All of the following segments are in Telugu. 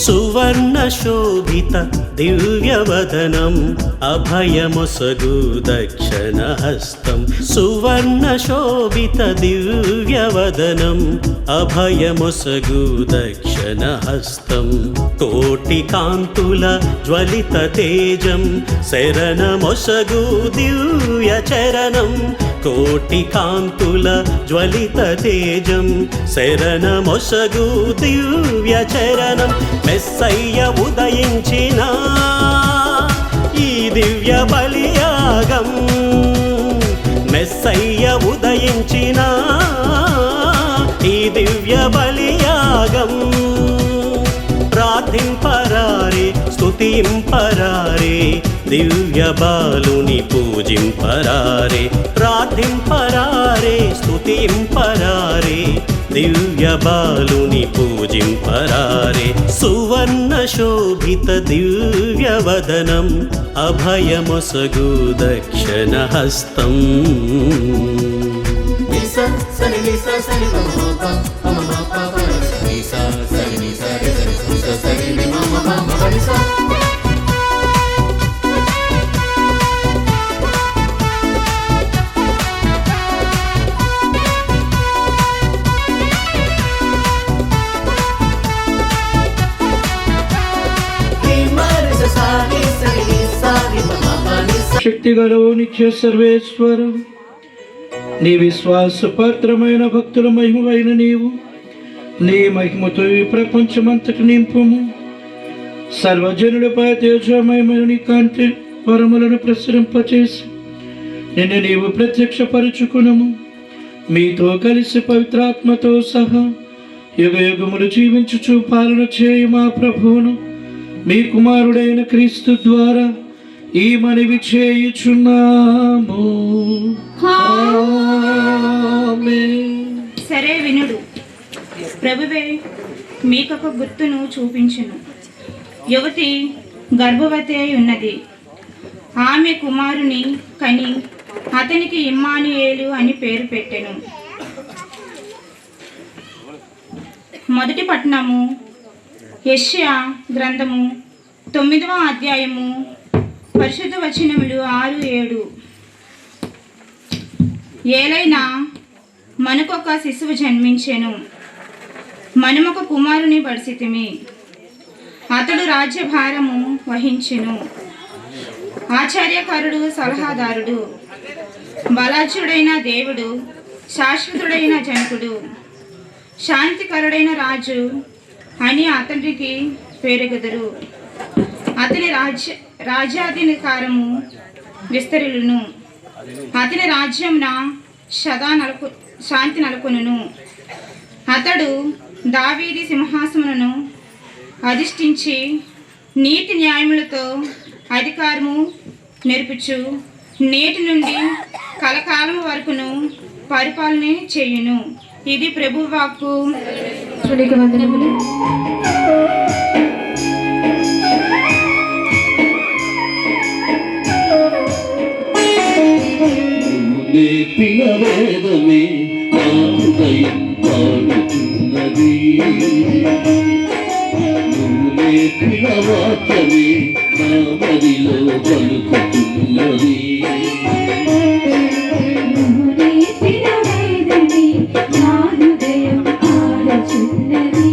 సువర్ణ శోభిత దివ్యవదనం అభయమొసగు దక్షిణ హస్తం. సువర్ణ శోభిత దివ్యవదనం అభయమొసగు దక్షిణ హస్తం. కోటి కాంతుల జ్వలిత తేజం శరణమొసగు దివ్య చరణం. కోటి కాంతుల జ్వలిత తేజం శరణమొసగు దివ్య చరణం. మెస్సయ్య ఉదయించిన ఈ దివ్య బలియాగం. మెస్సయ్య ఉదయించిన ఈ దివ్య బలియాగం. ప్రార్థింపరారే స్తుతింపరారే దివ్య బాలుని పూజింపరారే. ప్రార్థింపరారే స్తుతింపరారే దివ్య బాలుని పూజింపరారే. సువర్ణ శోభిత దివ్యవదనం అభయమొసగు దక్షిణ హస్తం. శక్తి గలవు నిత్య సర్వేశ్వరం, నీ విశ్వాస పాత్రమైన భక్తుల మహిమవైన నీవు నీ మహిమతో ఈ ప్రపంచమంతటి నింపుము. సర్వజనులపై తేజమయమైన నీ కాంతి వరములను ప్రసరింపచేసి నిన్ను నీవు ప్రత్యక్షపరుచుకునము. మీతో కలిసి పవిత్రాత్మతో సహా యుగ యుగములు జీవించుచు పాలన చేయు మా ప్రభువును మీ కుమారుడైన క్రీస్తు ద్వారా ఈ మనవి చేయుచున్నాము. సరే వినుడు. ప్రభువే మీకొక గుర్తును చూపించును. యువతి గర్భవతి అయి ఉన్నది. ఆమె కుమారుని కని అతనికి ఇమ్మానుయేలు అని పేరు పెట్టెను. మొదటి పట్టణము యెషయా గ్రంథము 9వ అధ్యాయము పరిశుద్ధ వచనములు 6-7. ఏలైనా మనకొక శిశువు జన్మించెను, మనమొక కుమారుని పరిస్థితిమి. అతడు రాజ్యభారము వహించెను. ఆశ్చర్యకరుడు, సలహాదారుడు, బలాజ్యుడైన దేవుడు, శాశ్వతుడైన జనకుడు, శాంతికరుడైన రాజు అని అతనికి పేరుగెదరు. అతని రాజ్యాధికారము విస్తరిల్లును. అతని రాజ్యమున శాంతి నెలకొనును. అతడు దావీదు సింహాసనమును అధిష్ఠించి నీతి న్యాయములతో అధికారము నేర్పుచు నేటి నుండి కలకాలము వరకును పరిపాలన చేయును. ఇది ప్రభు వాక్కు. వందనములు. నేర్పిన వేదమే నా హృదయం పాడుతున్నది. నువ్వు నేర్పిన వాక్యమే నా మదిలో పలుకుతున్నది. నేర్పిన వేదమే నా హృదయం పాడుతున్నది.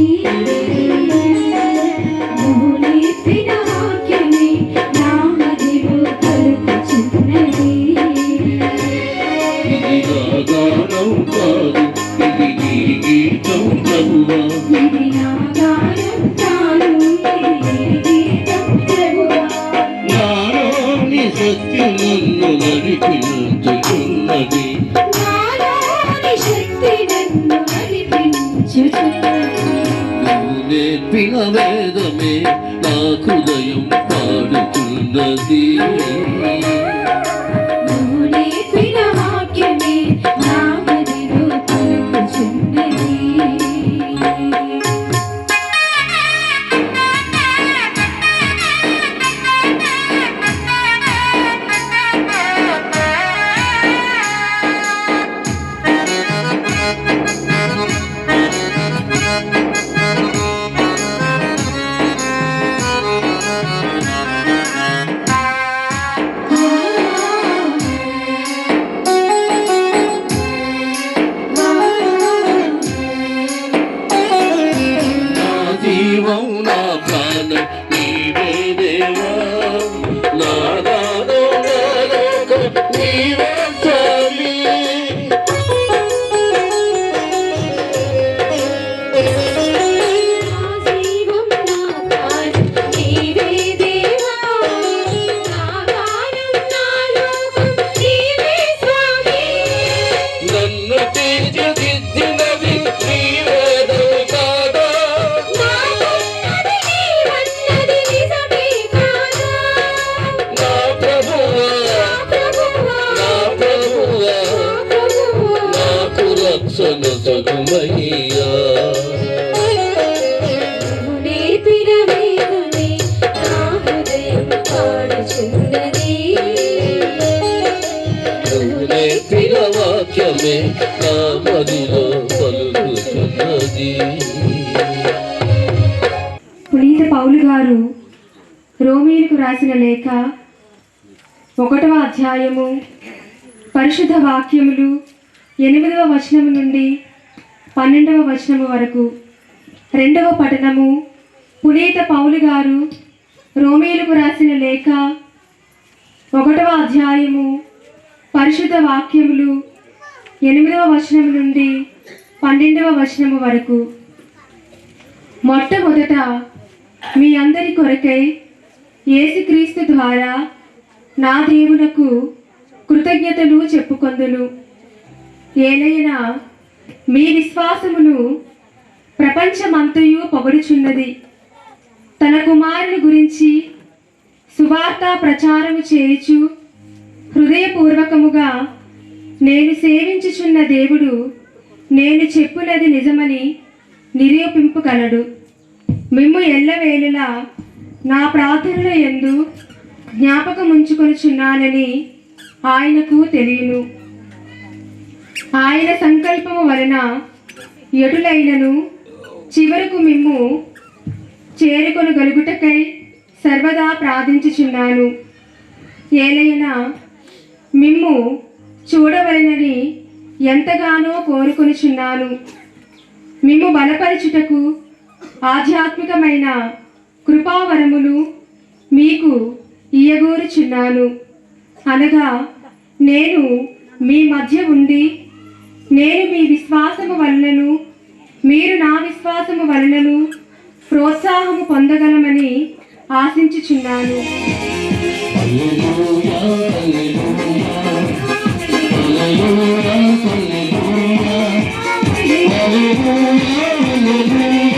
ఏసయ్యా నేర్పిన వేదమే నా హృదయం పాడుచున్నది నువ్వు నేర్పిన వాక్యమే నా మదిలో పలుకుతున్నది. పునీత పౌలు గారు రోమీయులకు రాసిన లేఖ 1వ అధ్యాయము పరిశుద్ధ వాక్యములు 8వ వచనము నుండి 12వ వచనము వరకు. 2వ పఠనము. పునీత పౌలు గారు రోమీయులకు రాసిన లేఖ 1వ అధ్యాయము పరిశుద్ధ వాక్యములు 8వ వచనము నుండి 12వ వచనము వరకు. మొట్టమొదట మీ అందరి కొరకై యేసుక్రీస్తు ద్వారా నా దేవునకు కృతజ్ఞతలు చెప్పుకొందును. ఏలైనా మీ విశ్వాసమును ప్రపంచమంతయు పొగడుచున్నది. తన కుమారుని గురించి సువార్త ప్రచారము చేయుచు హృదయపూర్వకముగా నేను సేవించుచున్న దేవుడు నేను చెప్పునది నిజమని నిరూపింపగలడు. మిమ్ము ఎల్లవేళలా నా ప్రార్థనల యందు జ్ఞాపకముంచుకొనుచున్నానని ఆయనకు తెలియను. ఆయన సంకల్పము వలన ఎటులైనను చివరకు మిమ్ము చేరుకొనగలుగుటకై సర్వదా ప్రార్థించుచున్నాను. ఏలైనా మిమ్ము చూడవలనని ఎంతగానో కోరుకొనుచున్నాను. మిమ్ము బలపరచుటకు ఆధ్యాత్మికమైన కృపావరములు మీకు ఇయ్యగోరుచున్నాను. అనగా నేను మీ మధ్య ఉండి నేను మీ విశ్వాసము వలనను మీరు నా విశ్వాసము వలనను ప్రోత్సాహము పొందగలమని ఆశించుచున్నాను. హల్లెలూయా హల్లెలూయా హల్లెలూయా హల్లెలూయా హల్లెలూయా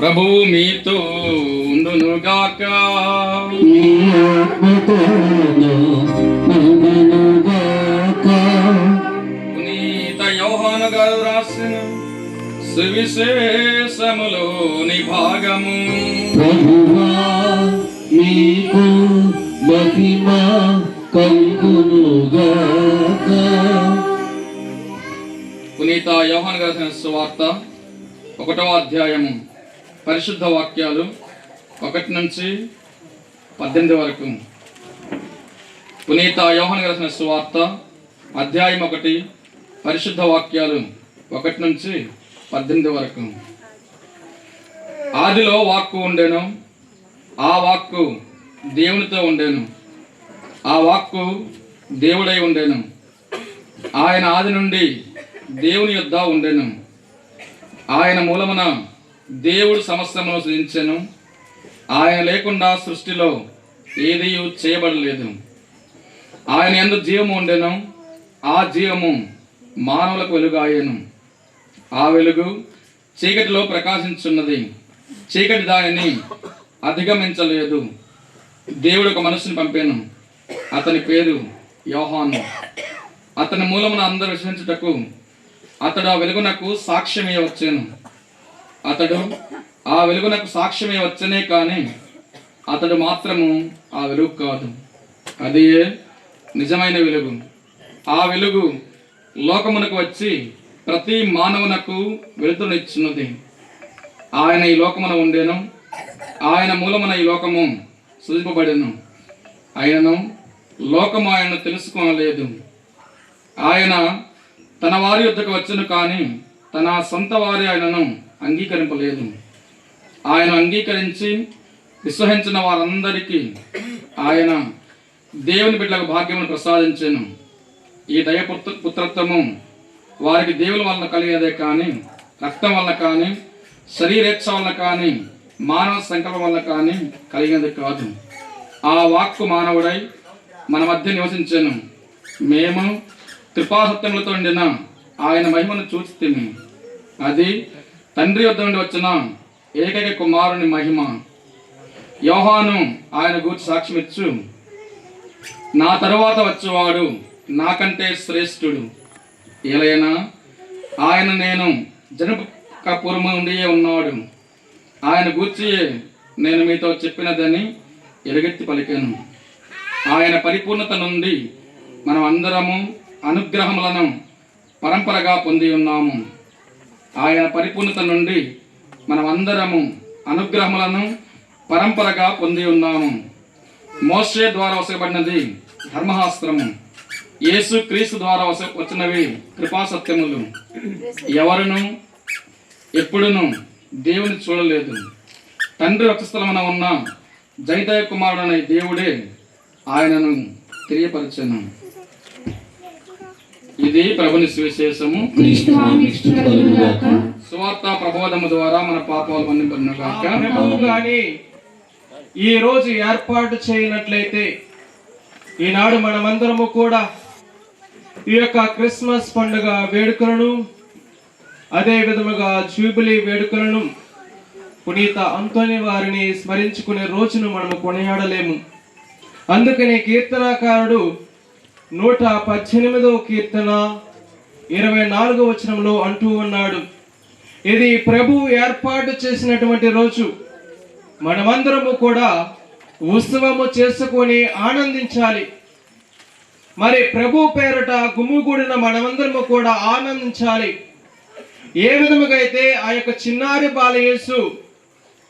ప్రభువు మీతో ఉండునుగాక. పునీత యోహాను గారు రాసిన సువిశేషములోని భాగము. ప్రభువా మీకు మహిమ కలుగునుగాక. పునీత యోహాను గారు రాసిన సువార్త 1వ అధ్యాయము పరిశుద్ధ వాక్యాలు 1 నుంచి 18 వరకు. పునీత యోహాను గారు రాసిన సువార్త అధ్యాయం 1 పరిశుద్ధ వాక్యాలు 1 నుంచి 18 వరకు. ఆదిలో వాక్కు ఉండెను, ఆ వాక్కు దేవునితో ఉండెను, ఆ వాక్కు దేవుడై ఉండెను. ఆయన ఆది నుండి దేవుని యొద్ద ఉండెను. ఆయన మూలమున దేవుడు సమస్తమును సృజించెను. ఆయన లేకుండా సృష్టిలో ఏదీ చేయబడలేదు. ఆయన యందు జీవము ఉండెను, ఆ జీవము మానవులకు వెలుగాయెను. ఆ వెలుగు చీకటిలో ప్రకాశించున్నది, చీకటి దానిని అధిగమించలేదు. దేవుడు ఒక మనుషుని పంపాను, అతని పేరు యోహాను. అతని మూలమున అందరూ విశ్వసించుటకు అతడు ఆ వెలుగునకు సాక్ష్యమే వచ్చాను. అతడు ఆ వెలుగునకు సాక్ష్యమే వచ్చనే కానీ అతడు మాత్రము ఆ వెలుగు కాదు. అదే నిజమైన వెలుగు. ఆ వెలుగు లోకమునకు వచ్చి ప్రతి మానవునకు వెలుతురునిచ్చున్నది. ఆయన ఈ లోకమున ఉండెను, ఆయన మూలమున ఈ లోకము సృజింపబడెను. ఆయనను లోకము ఆయనను తెలుసుకోలేదు. ఆయన తన వారి యొద్దకు వచ్చును, కానీ తన సొంత వారి ఆయనను అంగీకరింపలేదు. ఆయన అంగీకరించి విశ్వసించిన వారందరికీ ఆయన దేవుని బిడ్డలకు భాగ్యమును ప్రసాదించెను. ఈ పుత్రత్వము వారికి దేవుని వలన కలిగేదే కానీ రక్తం వలన కానీ శరీరేచ్ఛ వలన కానీ మానవ సంకల్పం వలన కానీ కలిగినది కాదు. ఆ వాక్కు మానవుడై మన మధ్య నివసించెను. మేము కృపాసత్యములతో ఉండిన ఆయన మహిమను చూచితిమి. అది తండ్రి వద్ద నుండి వచ్చిన ఏకైక కుమారుని మహిమ. యోహాను ఆయన గూర్చి సాక్ష్యమిచ్చు, నా తరువాత వచ్చేవాడు నాకంటే శ్రేష్ఠుడు, ఏలైనా ఆయన నేను జనక పూర్వము నుండి ఉన్నాడు. ఆయన గూర్చి నేను మీతో చెప్పినదని ఎలుగెత్తి పలికాను. ఆయన పరిపూర్ణత నుండి మనం అందరము అనుగ్రహములను పరంపరగా పొంది ఉన్నాము. ఆయన పరిపూర్ణత నుండి మనం అందరము అనుగ్రహములను పరంపరగా పొంది ఉన్నాము. మోషే ద్వారా వసబడినది ధర్మశాస్త్రము, యేసు క్రీస్తు ద్వారా వచ్చినవి కృపాసత్యములు. ఎవరును ఎప్పుడును దేవుని చూడలేదు. తండ్రి వక్షస్థలమున ఉన్న జైతయ కుమారుడనే దేవుడే ఆయనను తెలియపరచెను. ఇది ప్రభుని సువిశేషము. సువార్త ప్రబోధము ద్వారా మన పాపాలు మన్నింపబడును గాక. ప్రభువు గాని ఈ రోజు ఏర్పాటు చేయనట్లయితే ఈనాడు మనమందరము కూడా ఈ యొక్క క్రిస్మస్ పండుగ వేడుకలను, అదే విధముగా జూబిలీ వేడుకలను, పునీత అంతోని వారిని స్మరించుకునే రోజును మనము కొనియాడలేము. అందుకని కీర్తనాకారుడు 118వ కీర్తన 24వ వచనంలో అంటూ ఉన్నాడు, ఇది ప్రభువు ఏర్పాటు చేసినటువంటి రోజు, మనమందరము కూడా ఉత్సవము చేసుకొని ఆనందించాలి. మరి ప్రభు పేరట గుమిగూడిన మనమందరము కూడా ఆనందించాలి. ఏ విధముగా అయితే ఆ యొక్క చిన్నారి బాలయేసు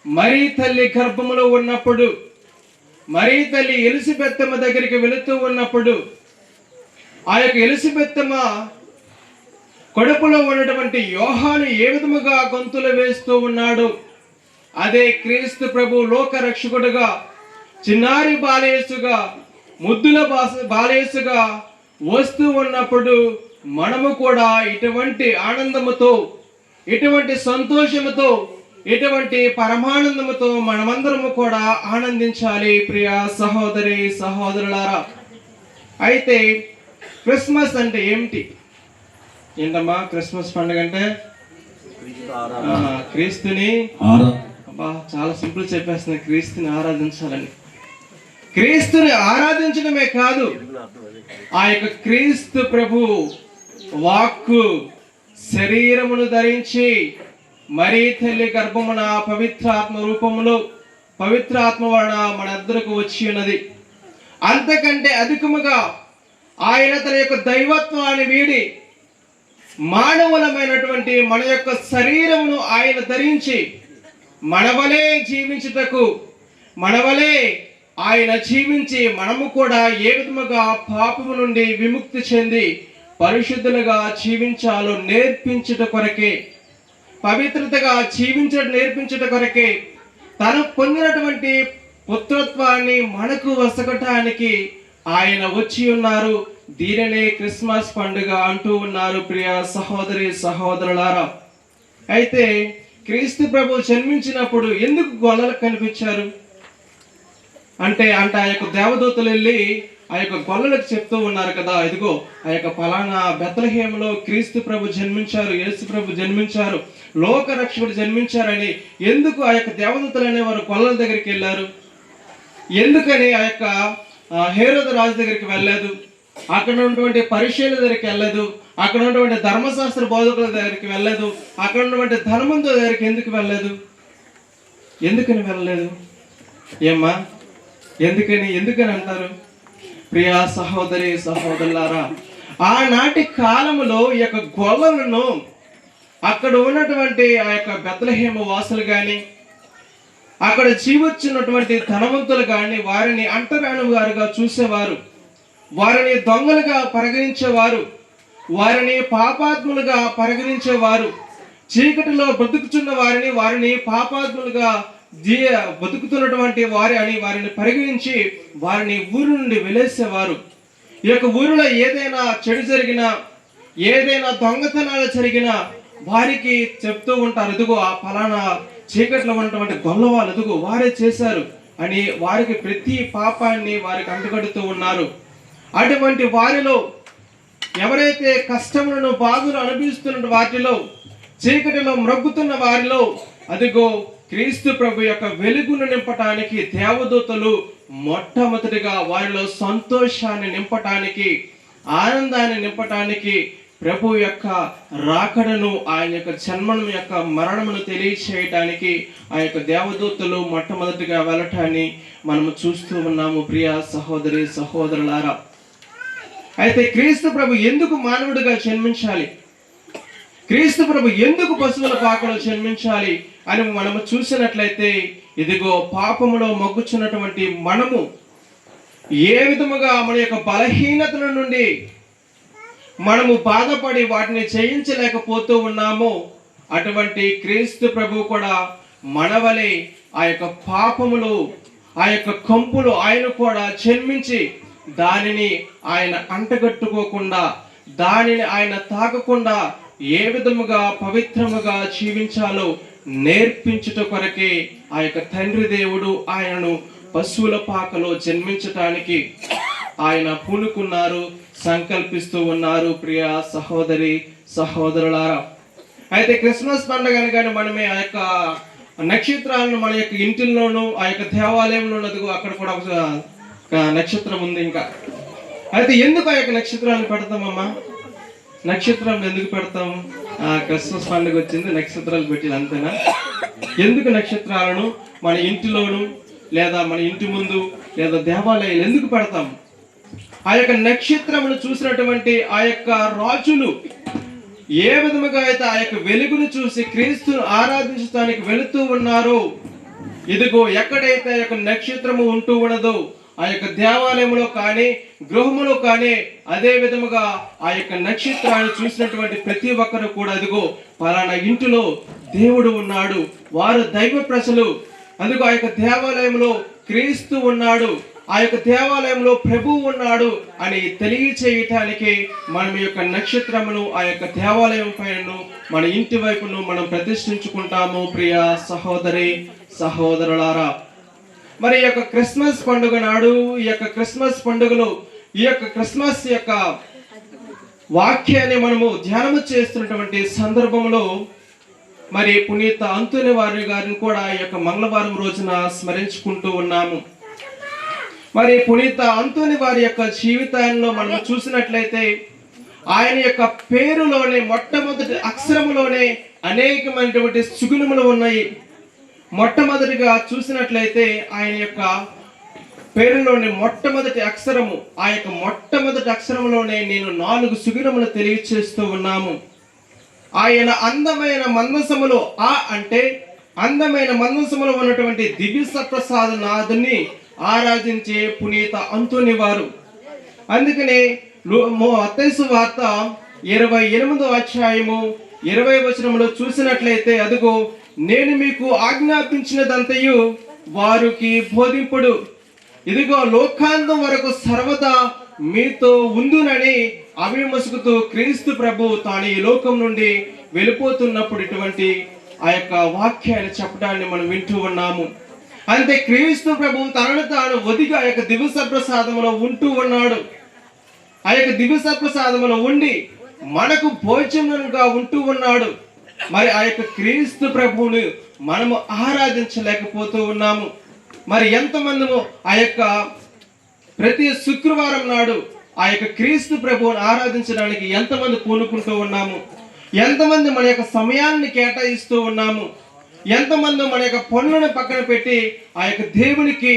మరీ తల్లి గర్భములో ఉన్నప్పుడు, మరీ తల్లి ఎలిజబెత్తమ్మ దగ్గరికి వెళుతూ ఉన్నప్పుడు, ఆ యొక్క ఎలిజబెత్తమ్మ కడుపులో ఉన్నటువంటి యోహాను ఏ విధముగా గొంతులు వేస్తూ ఉన్నాడు, అదే క్రీస్తు ప్రభు లోక రక్షకుడుగా చిన్నారి బాలయేసుగా ముద్దుల బాలయేసుగా వస్తూ ఉన్నప్పుడు మనము కూడా ఇటువంటి ఆనందముతో, ఇటువంటి సంతోషముతో, ఇటువంటి పరమానందముతో మనమందరము కూడా ఆనందించాలి. ప్రియ సహోదరి సహోదరులారా, అయితే క్రిస్మస్ అంటే ఏమిటి? ఏంటమ్మా క్రిస్మస్ పండుగ అంటే? క్రీస్తుని చాలా సింపుల్ చెప్పేస్తుంది, క్రీస్తుని ఆరాధించాలని. క్రీస్తుని ఆరాధించడమే కాదు, ఆ యొక్క క్రీస్తు ప్రభు వాక్కు శరీరమును ధరించి మరీ తల్లి గర్భమున పవిత్రాత్మ రూపములో పవిత్రాత్మ వలన మనందరకు వచ్చి ఉన్నది. అంతకంటే అధికముగా ఆయన తన యొక్క దైవత్వాన్ని వీడి మానవులమైనటువంటి మన యొక్క శరీరమును ఆయన ధరించి మనవలే జీవించుటకు, మనవలే ఆయన జీవించి మనము కూడా ఏ విధముగా పాపము నుండి విముక్తి చెంది పరిశుద్ధులుగా జీవించాలో నేర్పించుట కొరకే, పవిత్రతగా నేర్పించుట కొరకే తను పొందినటువంటి పుత్రత్వాన్ని మనకు వసగటానికి ఆయన వచ్చి ఉన్నారు. దీనినే క్రిస్మస్ పండుగ అంటూ ఉన్నారు. ప్రియ సహోదరి సహోదరులారా, అయితే క్రీస్తు ప్రభు జన్మించినప్పుడు ఎందుకు గొల్లలు కనిపించారు అంటే ఆ యొక్క దేవదూతలు వెళ్ళి ఆ యొక్క గొల్లలకు చెప్తూ ఉన్నారు కదా, ఇదిగో ఆ యొక్క ఫలానా బెత్లెహేములో క్రీస్తు ప్రభు జన్మించారు, యేసు ప్రభు జన్మించారు, లోక రక్షకుడు జన్మించారని. ఎందుకు ఆ యొక్క దేవదూతలు అనేవారు గొల్లల దగ్గరికి వెళ్ళారు? ఎందుకని ఆ యొక్క హేరోదు రాజు దగ్గరికి వెళ్ళలేదు? అక్కడ ఉన్నటువంటి పరిశీలన దగ్గరికి వెళ్ళలేదు? అక్కడ ఉన్నటువంటి ధర్మశాస్త్ర బోధకుల దగ్గరికి వెళ్ళలేదు? అక్కడ ఉన్నటువంటి ధనవంతుల దగ్గరికి ఎందుకు వెళ్ళలేదు? ఎందుకని వెళ్ళలేదు? ఏమ్మా ఎందుకని అంటారు? ప్రియా సహోదరి సహోదరులారా, ఆనాటి కాలములో ఈ యొక్క గొల్లలను అక్కడ ఉన్నటువంటి ఆ యొక్క బెత్లెహేము వాసులు కానీ, అక్కడ జీవొచ్చినటువంటి ధనవంతులు కానీ వారిని అంటరాని వారుగా చూసేవారు, వారిని దొంగలుగా పరిగణించేవారు, వారిని పాపాత్ములుగా పరిగణించేవారు. చీకటిలో బ్రతుకుతున్న వారిని పాపాత్ములుగా బతుకుతున్నటువంటి వారిని పరిగణించి వారిని ఊరు నుండి వెలేసేవారు. ఈ యొక్క ఊరిలో ఏదైనా చెడు జరిగినా, ఏదైనా దొంగతనాలు జరిగినా వారికి చెప్తూ ఉంటారు, ఇదిగో ఆ ఫలానా చీకట్లో ఉన్నటువంటి గొల్లవాళ్ళు ఇదిగో వారే చేశారు అని వారికి ప్రతి పాపాన్ని వారికి అంటగడుతూ ఉన్నారు. అటువంటి వారిలో ఎవరైతే కష్టములను బాధలు అనుభవిస్తున్న వాటిలో, చీకటిలో మ్రొగ్గుతున్న వారిలో అదిగో క్రీస్తు ప్రభు యొక్క వెలుగును నింపటానికి దేవదూతలు మొట్టమొదటిగా వారిలో సంతోషాన్ని నింపటానికి, ఆనందాన్ని నింపటానికి, ప్రభు యొక్క రాకడను, ఆయన యొక్క జన్మను యొక్క మరణమును తెలియచేయటానికి ఆ యొక్క దేవదూతలు మొట్టమొదటిగా వెళ్ళటాన్ని మనము చూస్తూ ఉన్నాము. ప్రియ సహోదరి సహోదరులారా, అయితే క్రీస్తు ప్రభు ఎందుకు మానవుడిగా జన్మించాలి, క్రీస్తు ప్రభు ఎందుకు పశువుల పాకలో జన్మించాలి అని మనము చూసినట్లయితే, ఇదిగో పాపములో మొగ్గుచున్నటువంటి మనము ఏ విధముగా మన యొక్క బలహీనతల నుండి మనము బాధపడి వాటిని జయించలేకపోతూ ఉన్నామో, అటువంటి క్రీస్తు ప్రభు కూడా మనవలే ఆ యొక్క పాపములు, ఆ యొక్క కంపులు ఆయన కూడా జన్మించి దానిని ఆయన అంటగట్టుకోకుండా, దానిని ఆయన తాకకుండా ఏ విధముగా పవిత్రముగా జీవించాలో నేర్పించుట కొరకే ఆ యొక్క తండ్రి దేవుడు ఆయనను పశువుల పాకలో జన్మించటానికి ఆయన పూనుకున్నారు, సంకల్పిస్తూ ఉన్నారు. ప్రియ సహోదరి సహోదరులారా, అయితే క్రిస్మస్ పండుగ అనగానే మనమే ఆ యొక్క నక్షత్రాలను మన యొక్క ఇంటిల్లోనూ, ఆ యొక్క దేవాలయంలో అక్కడ కూడా ఒక నక్షత్రం ఉంది. ఇంకా అయితే ఎందుకు ఆ యొక్క నక్షత్రాలను పెడతామమ్మా? నక్షత్రం ఎందుకు పెడతాం? క్రిస్మస్ పండుగ వచ్చింది, నక్షత్రాలు పెట్టి అంతేనా? ఎందుకు నక్షత్రాలను మన ఇంటిలోను, లేదా మన ఇంటి ముందు, లేదా దేవాలయాలు ఎందుకు పెడతాం? ఆ యొక్క నక్షత్రమును చూసినటువంటి ఆ యొక్క రాజులు ఏ విధముగా అయితే ఆ యొక్క వెలుగును చూసి క్రీస్తును ఆరాధించడానికి వెళుతూ ఉన్నారో, ఇదిగో ఎక్కడైతే ఆ యొక్క నక్షత్రము ఉంటూ ఉన్నదో ఆ యొక్క దేవాలయంలో కానీ, గృహములో కానీ, అదే విధముగా ఆ యొక్క నక్షత్రాన్ని చూసినటువంటి ప్రతి ఒక్కరు కూడా అదిగో పలానా ఇంటిలో దేవుడు ఉన్నాడు, వారు దైవ ప్రజలు, అందుకు ఆ యొక్క దేవాలయంలో క్రీస్తు ఉన్నాడు, ఆ యొక్క దేవాలయంలో ప్రభువు ఉన్నాడు అని తెలియచేయటానికి మనం ఈ యొక్క నక్షత్రమును ఆ యొక్క దేవాలయం పైన మన ఇంటి వైపును మనం ప్రతిష్ఠించుకుంటాము. ప్రియ సహోదరి సహోదరులారా, మరి ఈ యొక్క క్రిస్మస్ పండుగ నాడు, ఈ యొక్క క్రిస్మస్ పండుగలో ఈ యొక్క క్రిస్మస్ యొక్క వాక్యాన్ని మనము ధ్యానము చేస్తున్నటువంటి సందర్భంలో మరి పునీత అంతోని వారి గారిని కూడా ఈ యొక్క మంగళవారం రోజున స్మరించుకుంటూ ఉన్నాము. మరి పునీత అంతోని వారి యొక్క జీవితాల్లో మనం చూసినట్లయితే ఆయన యొక్క పేరులోనే మొట్టమొదటి అక్షరములోనే అనేకమైనటువంటి సుగుణములు ఉన్నాయి. మొట్టమొదటిగా చూసినట్లయితే ఆయన యొక్క పేరులోని మొట్టమొదటి అక్షరము, ఆ యొక్క మొట్టమొదటి అక్షరములోనే నేను 4 సుగుణములు తెలియచేస్తూ ఉన్నాము. ఆయన అందమైన మందసములో అంటే అందమైన మందసములో ఉన్నటువంటి దివ్య సప్రసాద నాథుని ఆరాధించే పునీత అంతోని వారు. అందుకనే మత్తయి సువార్త 28వ అధ్యాయము 20వ వచనములో చూసినట్లయితే, అదిగో నేను మీకు ఆజ్ఞాపించినదంతయు వారికి బోధింపుడు, ఇదిగో లోకాంతం వరకు సర్వదా మీతో ఉందునని అభిమసుకుతూ క్రీస్తు ప్రభు తాను ఈ లోకం నుండి వెళ్ళిపోతున్నప్పుడు ఇటువంటి ఆ యొక్క వాక్యాన్ని చెప్పడాన్ని మనం వింటూ ఉన్నాము. అంటే క్రీస్తు ప్రభు తనను తాను ఒదిగా ఆ యొక్క దివ్య సప్రసాదములో ఉంటూ ఉన్నాడు. ఆ యొక్క దివ్య సప్రసాదములో ఉండి మనకు భోజనంగా ఉంటూ ఉన్నాడు. మరి ఆ యొక్క క్రీస్తు ప్రభువుని మనము ఆరాధించలేకపోతూ ఉన్నాము. మరి ఎంతమంది ఆ యొక్క ప్రతి శుక్రవారం నాడు ఆ యొక్క క్రీస్తు ప్రభువుని ఆరాధించడానికి ఎంతమంది పూనుకుంటూ ఉన్నాము? ఎంతమంది మన యొక్క సమయాన్ని కేటాయిస్తూ ఉన్నాము? ఎంతమంది మన యొక్క పనులను పక్కన పెట్టి ఆ యొక్క దేవునికి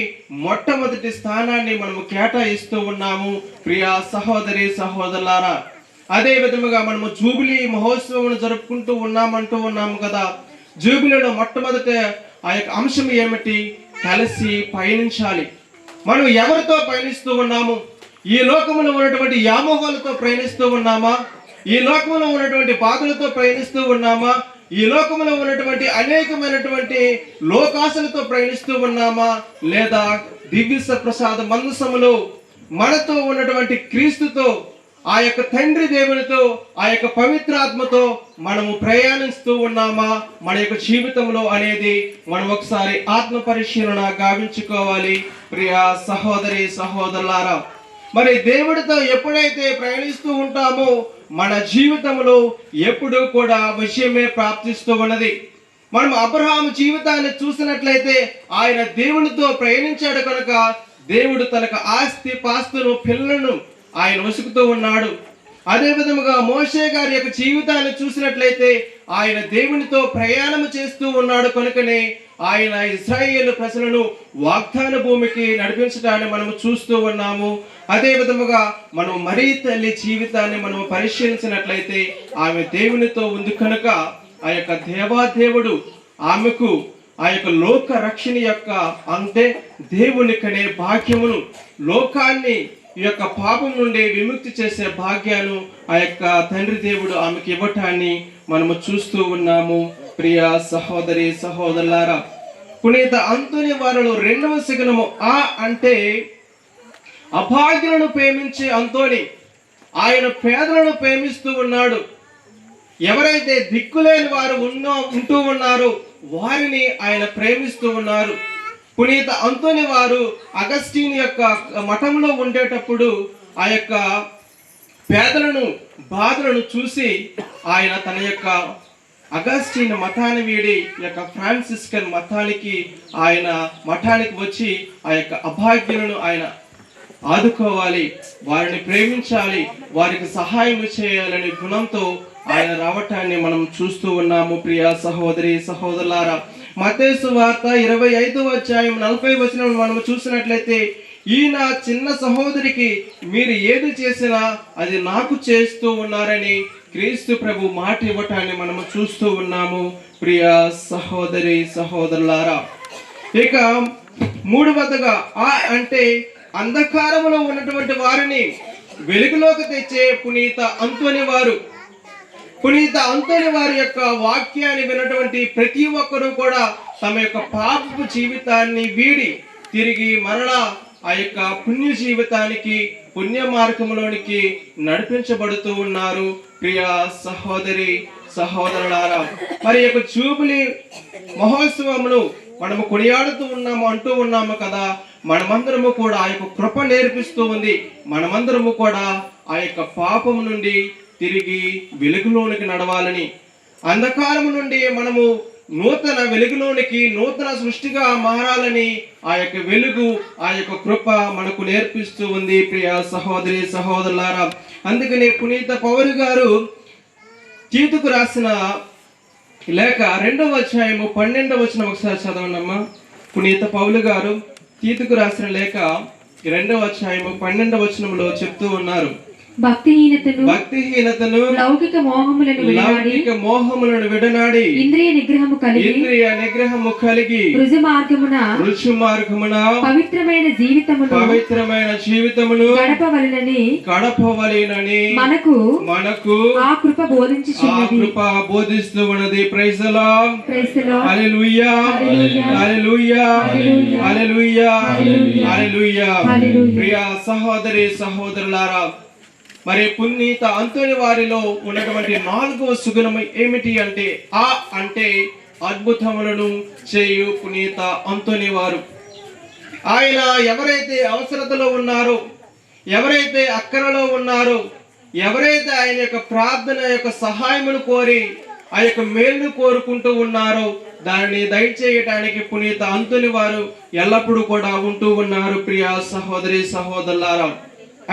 మొట్టమొదటి స్థానాన్ని మనము కేటాయిస్తూ ఉన్నాము? ప్రియ సహోదరి సహోదరులారా, అదే విధముగా మనము జూబిలీ మహోత్సవం జరుపుకుంటూ ఉన్నాము కదా. జూబిలీలో మొట్టమొదట ఆ యొక్క అంశం ఏమిటి? కలిసి పయనించాలి. మనం ఎవరితో పయనిస్తూ ఉన్నాము? ఈ లోకములో ఉన్నటువంటి వ్యామోహాలతో ప్రయాణిస్తూ ఉన్నామా? ఈ లోకంలో ఉన్నటువంటి బాధలతో ప్రయాణిస్తూ ఉన్నామా? ఈ లోకంలో ఉన్నటువంటి అనేకమైనటువంటి లోకాశలతో ప్రయాణిస్తూ ఉన్నామా? లేదా దివ్య ప్రసాద మందసములో మనతో ఉన్నటువంటి క్రీస్తుతో, ఆ యొక్క తండ్రి దేవునితో, ఆ యొక్క పవిత్రాత్మతో మనము ప్రయాణిస్తూ ఉన్నామా మన యొక్క జీవితంలో అనేది మనం ఒకసారి ఆత్మ పరిశీలన గావించుకోవాలి. ప్రియ సహోదరి సహోదరులారా, మరి దేవుడితో ఎప్పుడైతే ప్రయాణిస్తూ ఉంటామో మన జీవితంలో ఎప్పుడూ కూడా విషయమే ప్రాప్తిస్తూ ఉన్నది. మనం అబ్రహాము జీవితాన్ని చూసినట్లయితే ఆయన దేవునితో ప్రయాణించాడు కనుక దేవుడు తనకు ఆస్తి పాస్తును పిల్లలను ఆయన వసుకుతూ ఉన్నాడు. అదే విధముగా మోషే గారి యొక్క జీవితాన్ని చూసినట్లయితే ఆయన దేవునితో ప్రయాణం చేస్తూ ఉన్నాడు కనుకనే ఆయన ఇశ్రాయేలు ప్రజలను వాగ్దాన భూమికి నడిపించడాన్ని మనం చూస్తూ ఉన్నాము. అదే విధముగా మనం మరీ తల్లి జీవితాన్ని మనం పరిశీలించినట్లయితే ఆమె దేవునితో ఉంది కనుక ఆ యొక్క దేవాదేవుడు ఆమెకు ఆ యొక్క లోక రక్షణ యొక్క అంటే దేవుని కనే భాగ్యమును, లోకాన్ని ఈ యొక్క పాపం నుండి విముక్తి చేసే భాగ్యాన్ని ఆ యొక్క తండ్రి దేవుడు ఆమెకి ఇవ్వటాన్ని మనము చూస్తూ ఉన్నాము. ప్రియ సహోదరి సహోదరులారా, పునీత అంతోని వారిలో 2వ శకనము ఆ అంటే అభాగ్యులను ప్రేమించే అంతోని. ఆయన పేదలను ప్రేమిస్తూ ఉన్నాడు. ఎవరైతే దిక్కులేని వారు ఉంటూ ఉన్నారో వారిని ఆయన ప్రేమిస్తూ ఉన్నారు. పునీత అంతోని వారు అగస్టిన్ యొక్క మఠంలో ఉండేటప్పుడు ఆ యొక్క పేదలను బాధలను చూసి ఆయన తన యొక్క అగస్టిన్ మఠాన్ని వీడి యొక్క ఫ్రాన్సిస్కన్ మఠానికి వచ్చి ఆ యొక్క అభాగ్యులను ఆయన ఆదుకోవాలి, వారిని ప్రేమించాలి, వారికి సహాయం చేయాలనే గుణంతో ఆయన రావటాన్ని మనం చూస్తూ ఉన్నాము. ప్రియ సహోదరి సహోదరులారా, మత్తయి సువార్త 25వ అధ్యాయం 40వ వచనం మనం చూసినట్లయితే, ఈ నా చిన్న సహోదరికి మీరు ఏది చేసినా అది నాకు చేస్తూ ఉన్నారని క్రీస్తు ప్రభు మాట ఇవ్వటాన్ని మనము చూస్తూ ఉన్నాము. ప్రియ సహోదరి సహోదరులారా, ఇక 3వదిగా ఆ అంటే అంధకారములో ఉన్నటువంటి వారిని వెలుగులోకి తెచ్చే పునీత అంతోని వారి యొక్క వాక్యాన్ని విన్నటువంటి ప్రతి ఒక్కరూ కూడా తమ యొక్క పాపపు జీవితాన్ని వీడి తిరిగి మరలా ఆ యొక్క పుణ్య జీవితానికి, పుణ్య మార్గంలోనికి నడిపించబడుతూ ఉన్నారు. ప్రియ సహోదరి సహోదరులారా, మరి యొక్క జూబిలీ మహోత్సవమును మనము కొనియాడుతూ అంటూ ఉన్నాము కదా. మనమందరము కూడా ఆ యొక్క కృప నేర్పిస్తూ ఉంది. మనమందరము కూడా ఆ యొక్క పాపము నుండి తిరిగి వెలుగులోనికి నడవాలని, అంధకారము నుండి మనము నూతన వెలుగులోనికి, నూతన సృష్టిగా మారాలని ఆ యొక్క వెలుగు, ఆ యొక్క కృప మనకు నేర్పిస్తూ ఉంది. ప్రియ సహోదరి సహోదరులారా, అందుకనే పునీత పౌలు గారు తీతుకు రాసిన లేఖ 2వ అధ్యాయము 12వ వచనం ఒకసారి చదవండమ్మా. పునీత పౌలు గారు తీతుకు రాసిన లేఖ 2వ అధ్యాయము 12వ వచనంలో చెప్తూ ఉన్నారు, భక్తిహీనతను లౌకిక మోహములను విడనాడి ఇంద్రియ నిగ్రహము కలిగి రుజు మార్గమున పవిత్రమైన జీవితమును గడపవలెనని మనకు ఆ కృప బోధిస్తూ ఉన్నది. ప్రైజ్ ది లార్డ్, హల్లెలూయా, హల్లెలూయా, హల్లెలూయా, హల్లెలూయా. ప్రియ సహోదరి సహోదరులారా, మరి పునీత అంతోని వారిలో ఉన్నటువంటి 4వ సుగుణం ఏమిటి అంటే ఆ అంటే అద్భుతములను చేయు పునీత అంతోని వారు. ఆయన ఎవరైతే అవసరతలో ఉన్నారో, ఎవరైతే అక్కరలో ఉన్నారో, ఎవరైతే ఆయన యొక్క ప్రార్థన యొక్క సహాయమును కోరి ఆ యొక్క మేలును కోరుకుంటూ ఉన్నారో దానిని దయచేయటానికి పునీత అంతోని వారు ఎల్లప్పుడూ కూడా ఉంటూ ఉన్నారు. ప్రియ సహోదరి సహోదరులారా,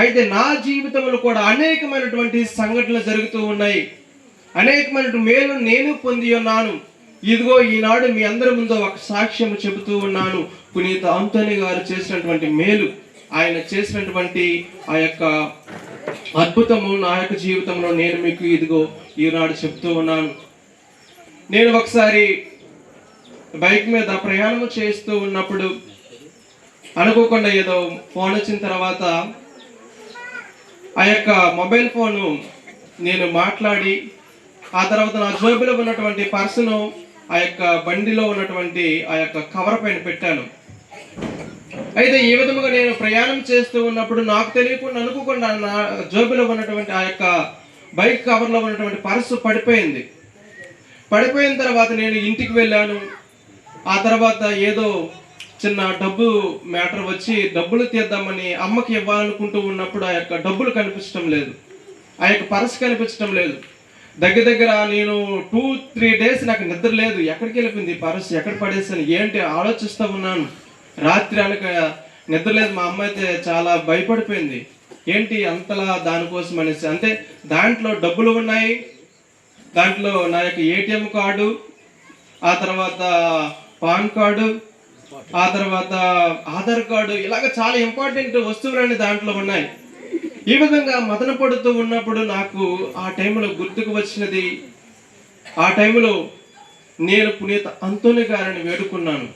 అయితే నా జీవితంలో కూడా అనేకమైనటువంటి సంఘటనలు జరుగుతూ ఉన్నాయి. అనేకమైనటువంటి మేలు నేను పొంది ఉన్నాను. ఇదిగో ఈనాడు మీ అందరి ముందు ఒక సాక్ష్యం చెబుతూ ఉన్నాను. పునీత అంతోని గారు చేసినటువంటి మేలు, ఆయన చేసినటువంటి ఆ యొక్క అద్భుతము నా యొక్క జీవితంలో నేను మీకు ఇదిగో ఈనాడు చెప్తూ ఉన్నాను. నేను ఒకసారి బైక్ మీద ప్రయాణం చేస్తూ ఉన్నప్పుడు అనుకోకుండా ఏదో ఫోన్ వచ్చిన తర్వాత ఆ యొక్క మొబైల్ ఫోను నేను మాట్లాడి ఆ తర్వాత నా జోబులో ఉన్నటువంటి పర్సును ఆ యొక్క బండిలో ఉన్నటువంటి ఆ యొక్క కవర్ పైన పెట్టాను. అయితే ఈ విధముగా నేను ప్రయాణం చేస్తూ ఉన్నప్పుడు నాకు తెలియకుండా అనుకోకుండా నా జోబులో ఉన్నటువంటి ఆ యొక్క బైక్ కవర్లో ఉన్నటువంటి పర్సు పడిపోయింది. పడిపోయిన తర్వాత నేను ఇంటికి వెళ్ళాను. ఆ తర్వాత ఏదో చిన్న డబ్బు మ్యాటర్ వచ్చి డబ్బులు తీద్దామని అమ్మకి ఇవ్వాలనుకుంటూ ఉన్నప్పుడు ఆ యొక్క డబ్బులు కనిపించడం లేదు, ఆ యొక్క పర్సు కనిపించడం లేదు. దగ్గర నేను 2-3 డేస్ నాకు నిద్ర లేదు. ఎక్కడికి వెళ్ళిపోయింది పర్సు, ఎక్కడ పడేసాను ఏంటి ఆలోచిస్తూ ఉన్నాను. రాత్రి అనక నిద్ర లేదు. మా అమ్మ అయితే చాలా భయపడిపోయింది. ఏంటి అంతలా దానికోసం అనేసి. అంటే దాంట్లో డబ్బులు ఉన్నాయి, దాంట్లో నా యొక్క ఏటీఎం కార్డు, ఆ తర్వాత పాన్ కార్డు, ఆ తర్వాత ఆధార్ కార్డు, ఇలాగ చాలా ఇంపార్టెంట్ వస్తువులన్నీ దాంట్లో ఉన్నాయి. ఈ విధంగా మదన పడుతూ ఉన్నప్పుడు నాకు ఆ టైంలో గుర్తుకు వచ్చినది, ఆ టైంలో నేను పునీత అంతోని గారిని వేడుకున్నాను.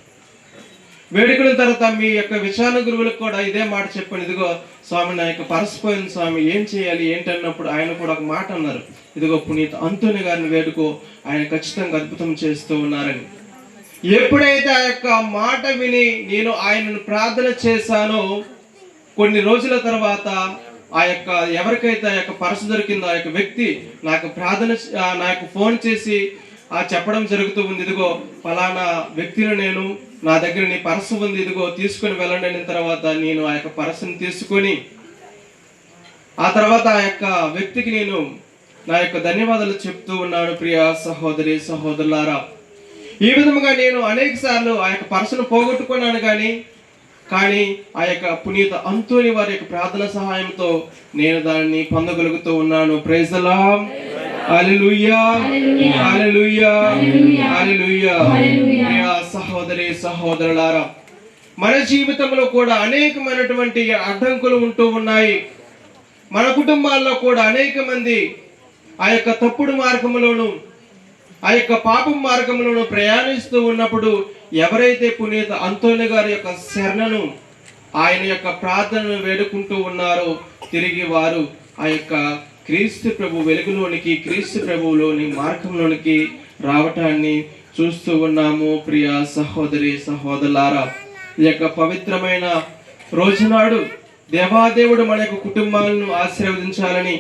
వేడుకున్న తర్వాత మీ యొక్క విచారణ గురువులకు కూడా ఇదే మాట చెప్పాను. ఇదిగో స్వామి నా యొక్క పర్సు పోయింది స్వామి, ఏం చేయాలి ఏంటి అన్నప్పుడు ఆయన కూడా ఒక మాట అన్నారు, ఇదిగో పునీత అంతోని గారిని వేడుకో, ఆయన ఖచ్చితంగా అద్భుతం చేస్తూ ఉన్నారని. ఎప్పుడైతే ఆ యొక్క మాట విని నేను ఆయనను ప్రార్థన చేశానో కొన్ని రోజుల తర్వాత ఆ యొక్క ఎవరికైతే ఆ యొక్క పర్సు దొరికిందో ఆ యొక్క వ్యక్తి నాకు నాకు ఫోన్ చేసి చెప్పడం జరుగుతూ ఉంది, ఇదిగో ఫలానా వ్యక్తిని నేను, నా దగ్గర నీ పర్సు ఉంది, ఇదిగో తీసుకొని వెళ్ళండి అన్న తర్వాత నేను ఆ యొక్క పర్సుని తీసుకొని ఆ తర్వాత ఆ యొక్క వ్యక్తికి నేను నా యొక్క ధన్యవాదాలు చెప్తూ ఉన్నాను. ప్రియ సహోదరి సహోదరులారా, ఈ విధముగా నేను అనేక సార్లు ఆ యొక్క పర్సును పోగొట్టుకున్నాను కానీ ఆ యొక్క పునీత అంతోని వారి యొక్క ప్రార్థన సహాయంతో నేను దాన్ని పొందగలుగుతూ ఉన్నాను. ప్రైజ్ ది లార్డ్, హల్లెలూయా, హల్లెలూయా, హల్లెలూయా. ప్రియ సహోదరి సహోదరులారా, మన జీవితంలో కూడా అనేకమైనటువంటి అడ్డంకులు ఉంటూ ఉన్నాయి. మన కుటుంబాల్లో కూడా అనేక మంది ఆ యొక్క తప్పుడు మార్గంలోను ఆ యొక్క పాపం మార్గంలోను ప్రయాణిస్తూ ఉన్నప్పుడు ఎవరైతే పునీత అంతోని గారి యొక్క శరణను ఆయన యొక్క ప్రార్థనను వేడుకుంటూ ఉన్నారో తిరిగి వారు ఆ యొక్క క్రీస్తు ప్రభు వెలుగులోనికి, క్రీస్తు ప్రభువులోని మార్గంలోనికి రావటాన్ని చూస్తూ ఉన్నాము. ప్రియ సహోదరి సహోదరులారా, ఈ యొక్క పవిత్రమైన రోజునాడు దేవాదేవుడు మన యొక్క కుటుంబాలను ఆశీర్వదించాలని,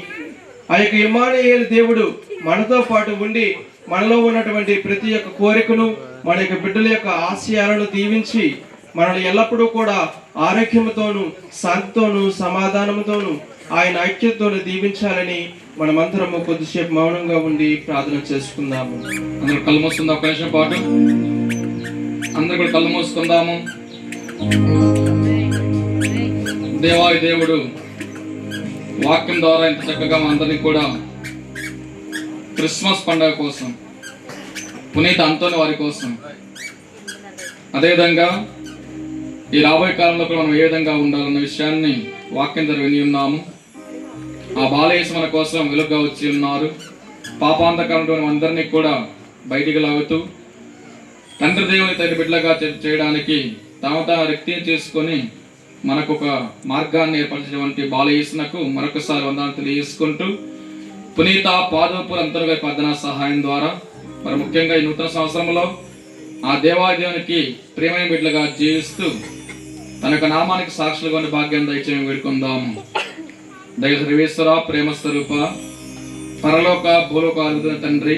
ఆ యొక్క ఇమ్మానుయేలు దేవుడు మనతో పాటు ఉండి మనలో ఉన్నటువంటి ప్రతి ఒక్క కోరికను, మన యొక్క బిడ్డల యొక్క ఆశయాలను దీవించి మనల్ని ఎల్లప్పుడూ కూడా ఆరోగ్యంతోను, శాంతితోను, సమాధానంతోను, ఆయన ఐక్యతతోను దీవించాలని మనమందరము కొద్దిసేపు మౌనంగా ఉండి ప్రార్థన చేసుకుందాము. అందరూ కళ్ళు మూసుకుందాం. ఒక నిమిషం పాటు అందరూ కూడా కళ్ళు మూసుకుందాము. దేవాది దేవుడు వాక్యం ద్వారా ఇంత చక్కగా అందరినీ కూడా క్రిస్మస్ పండుగ కోసం, పునీత అంతోని వారి కోసం, అదేవిధంగా ఈ రాబోయే కాలంలో కూడా మనం ఏ విధంగా ఉండాలన్న విషయాన్ని వాక్యం ద్వారా విని ఉన్నాము. ఆ బాలయేసు మన కోసం వెలుగుగా వచ్చి ఉన్నారు. పాపాంధకారంలో అందరినీ కూడా బయటికి లాగుతూ తండ్రి దేవుని తల్లి బిడ్డలుగా చేయడానికి తాను వ్యక్తిని చేసుకొని మనకు ఒక మార్గాన్ని ఏర్పరిచినటువంటి బాలయేసునకు మరొకసారి వందనాలు తెలియజేసుకుంటూ పునీత పాదోపుర అంతర్గత ప్రార్థనా సహాయం ద్వారా మరి ముఖ్యంగా ఈ నూతన సంవత్సరంలో ఆ దేవాదేవునికి ప్రియమైన బిడ్డలుగా జీవిస్తూ తన యొక్క నామానికి సాక్షులుగా ఉన్న భాగ్యాన్ని దయచేయమని వేడుకుందాము. దయ సర్వేశ్వర, ప్రేమ స్వరూప, పరలోక భూలోక అద్భుత తండ్రి,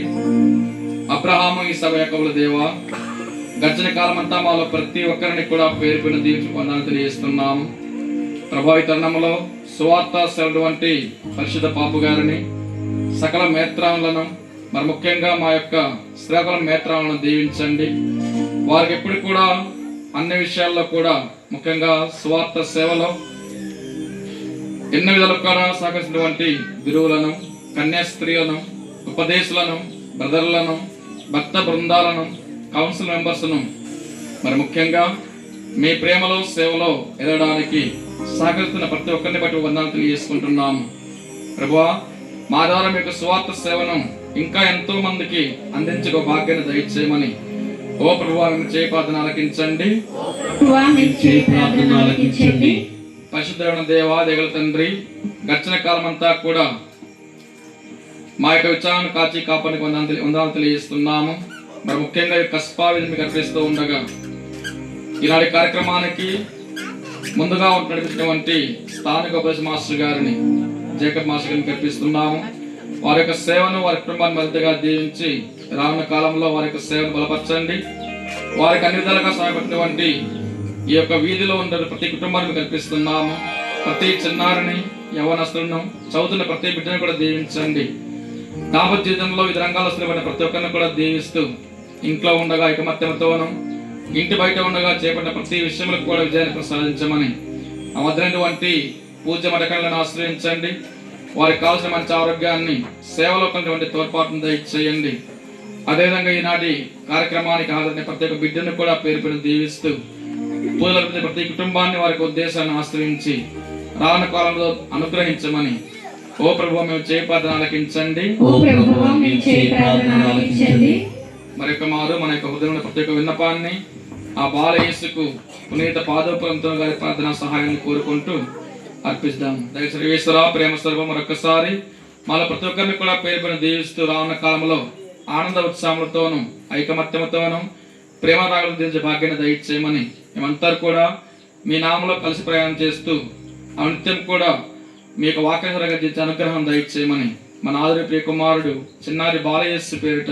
అబ్రహాము ఈ సభ యొక్క దేవ, గడిచిన కాలం అంతా మాలో ప్రతి ఒక్కరిని కూడా పేరు పైన దీవించి పొందాలని తెలియజేస్తున్నాము. ప్రభావి తరుణంలో సువార్త సెలవు వంటి పరిశుద్ధ పాపు గారిని, సకల మేత్రాలను, మరి ముఖ్యంగా మా యొక్క శ్రీకాకుళం మేత్రాలను దీవించండి. వారికి ఎప్పుడు కూడా అన్ని విషయాల్లో కూడా ముఖ్యంగా సువార్త సేవలో ఎన్నో విధాలుగా సహకరించినటువంటి గురువులను, కన్యాస్త్రీలను, ఉపదేశులను, బ్రదర్లను, భక్త బృందాలను, కౌన్సిల్ మెంబర్స్ను మరి ముఖ్యంగా మీ ప్రేమలో సేవలో ఎదగడానికి సహకరిస్తున్న ప్రతి ఒక్కరిని బట్టి వందనాలు తెలియజేసుకుంటున్నాము. ప్రభువా, మా ద్వారా మీకు స్వార్థ సేవను ఇంకా ఎంతో మందికి అందించక భాగ్యాన్ని దయచేయమని ఓ ప్రభువా మేము చేయ ప్రార్థన ఆలకించండి. పరిశుద్ధమైన దేవా, దయగల తండ్రి, గడిచిన కాలం అంతా కూడా మా యొక్క విచారణ కాచి కాపానికి వందనాలు తెలియజేస్తున్నాము. మరి ముఖ్యంగా ఈ కస్పావిని మీకు అర్పిస్తూ ఉండగా ఈనాటి కార్యక్రమానికి ముందుగా నడిపించినటువంటి స్థానిక ఉపదేశ మాస్టర్ గారిని, జేకబ్ మాస్టర్ గారిని కల్పిస్తున్నాము. వారి యొక్క సేవను, వారి కుటుంబాన్ని మరింతగా దీవించి రానున్న కాలంలో వారి యొక్క సేవను బలపరచండి. వారికి అన్ని విధాలుగా సహాయపడినటువంటి ఈ యొక్క వీధిలో ఉన్న ప్రతి కుటుంబాన్ని కల్పిస్తున్నాము. ప్రతి చిన్నారిని, యవనస్తులను, చదువుతున్న ప్రతి బిడ్డను కూడా దీవించండి. దాంపత్య జీవితంలో వివిధ రంగాల్లో స్థిరపడిన ప్రతి ఒక్కరిని కూడా దీవిస్తూ ఇంట్లో ఉండగా ఐకమత్యంతోనూ, ఇంటి బయట ఉండగా చేపట్టిన ప్రతి విషయంలో కూడా విజయాన్ని ప్రసాదించమని ఆ వద్దైనటువంటి పూజ్య మఠకాలను ఆశ్రయించండి. వారికి కావాల్సిన మంచి ఆరోగ్యాన్ని, సేవలో కలిగినటువంటి తోడ్పాటును దయచేయండి. అదేవిధంగా ఈనాటి కార్యక్రమానికి హాజరైన ప్రతి ఒక్క బిడ్డను కూడా పేరు పేరు దీవిస్తూ పూజలు ప్రతి కుటుంబాన్ని వారికి ఉద్దేశాన్ని ఆశ్రయించి రానున్న కాలంలో అనుగ్రహించమని ఓ ప్రభువా మేము చేయ ప్రార్థన ఆలకించండి. మరొక మారు మన యొక్క హృదయంలో ప్రతి ఒక్క విన్నపాన్ని ఆ బాలయేసుకు పునీత పాదోపంతో గారి ప్రార్థన సహాయాన్ని కోరుకుంటూ అర్పిస్తాం. దయచేసి ప్రేమ స్వరూపం మరొకసారి మళ్ళీ ప్రతి ఒక్కరిని కూడా పేరు పైన దీవిస్తూ రానున్న కాలంలో ఆనంద ఉత్సాహములతోనూ, ఐకమత్యముతోనూ, ప్రేమ రాగలు దించే భాగ్యాన్ని దయచేయమని మేమంతా కూడా మీ నామంలో కలిసి ప్రయాణం చేస్తూ నిత్యం కూడా మీ యొక్క వాక్యాన్ని దించే అనుగ్రహం దయచేయమని మన ఆదరి ప్రియ కుమారుడు చిన్నారి బాలయేసు పేరిట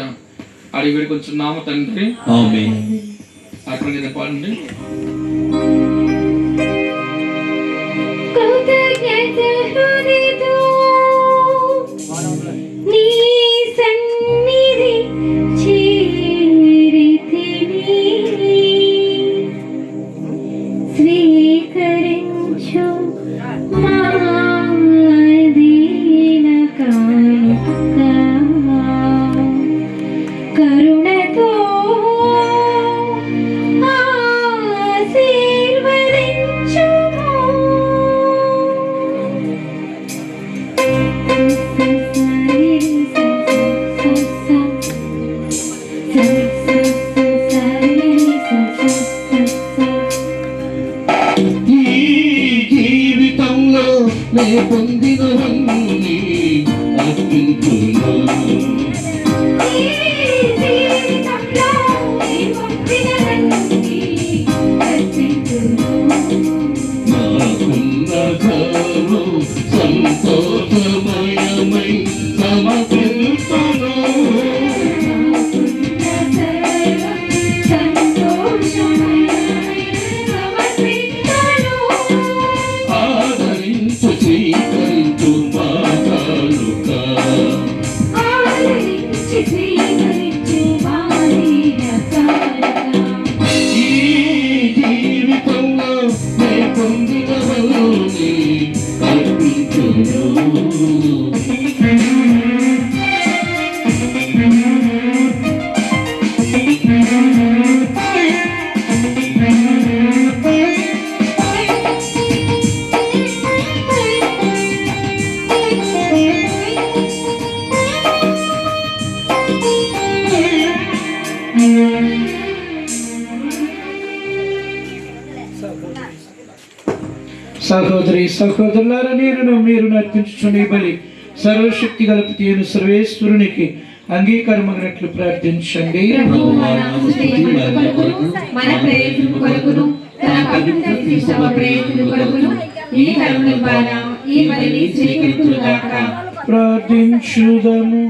అడిగి వేడుకొంచున్నాము తండ్రి. ఆమేన్. అర్పణ పాడండి. పొందినవన్నీ అర్పించును. నాకున్న ధను సంతోషమయమై సమర్పించును. సహోదరి సహోదరులారా, నేను మీరు నర్పించుచుని బలి సర్వశక్తి గలపతి సర్వేశ్వరునికి అంగీకారమగినట్లు ప్రార్థించండి. ప్రార్థించుదము.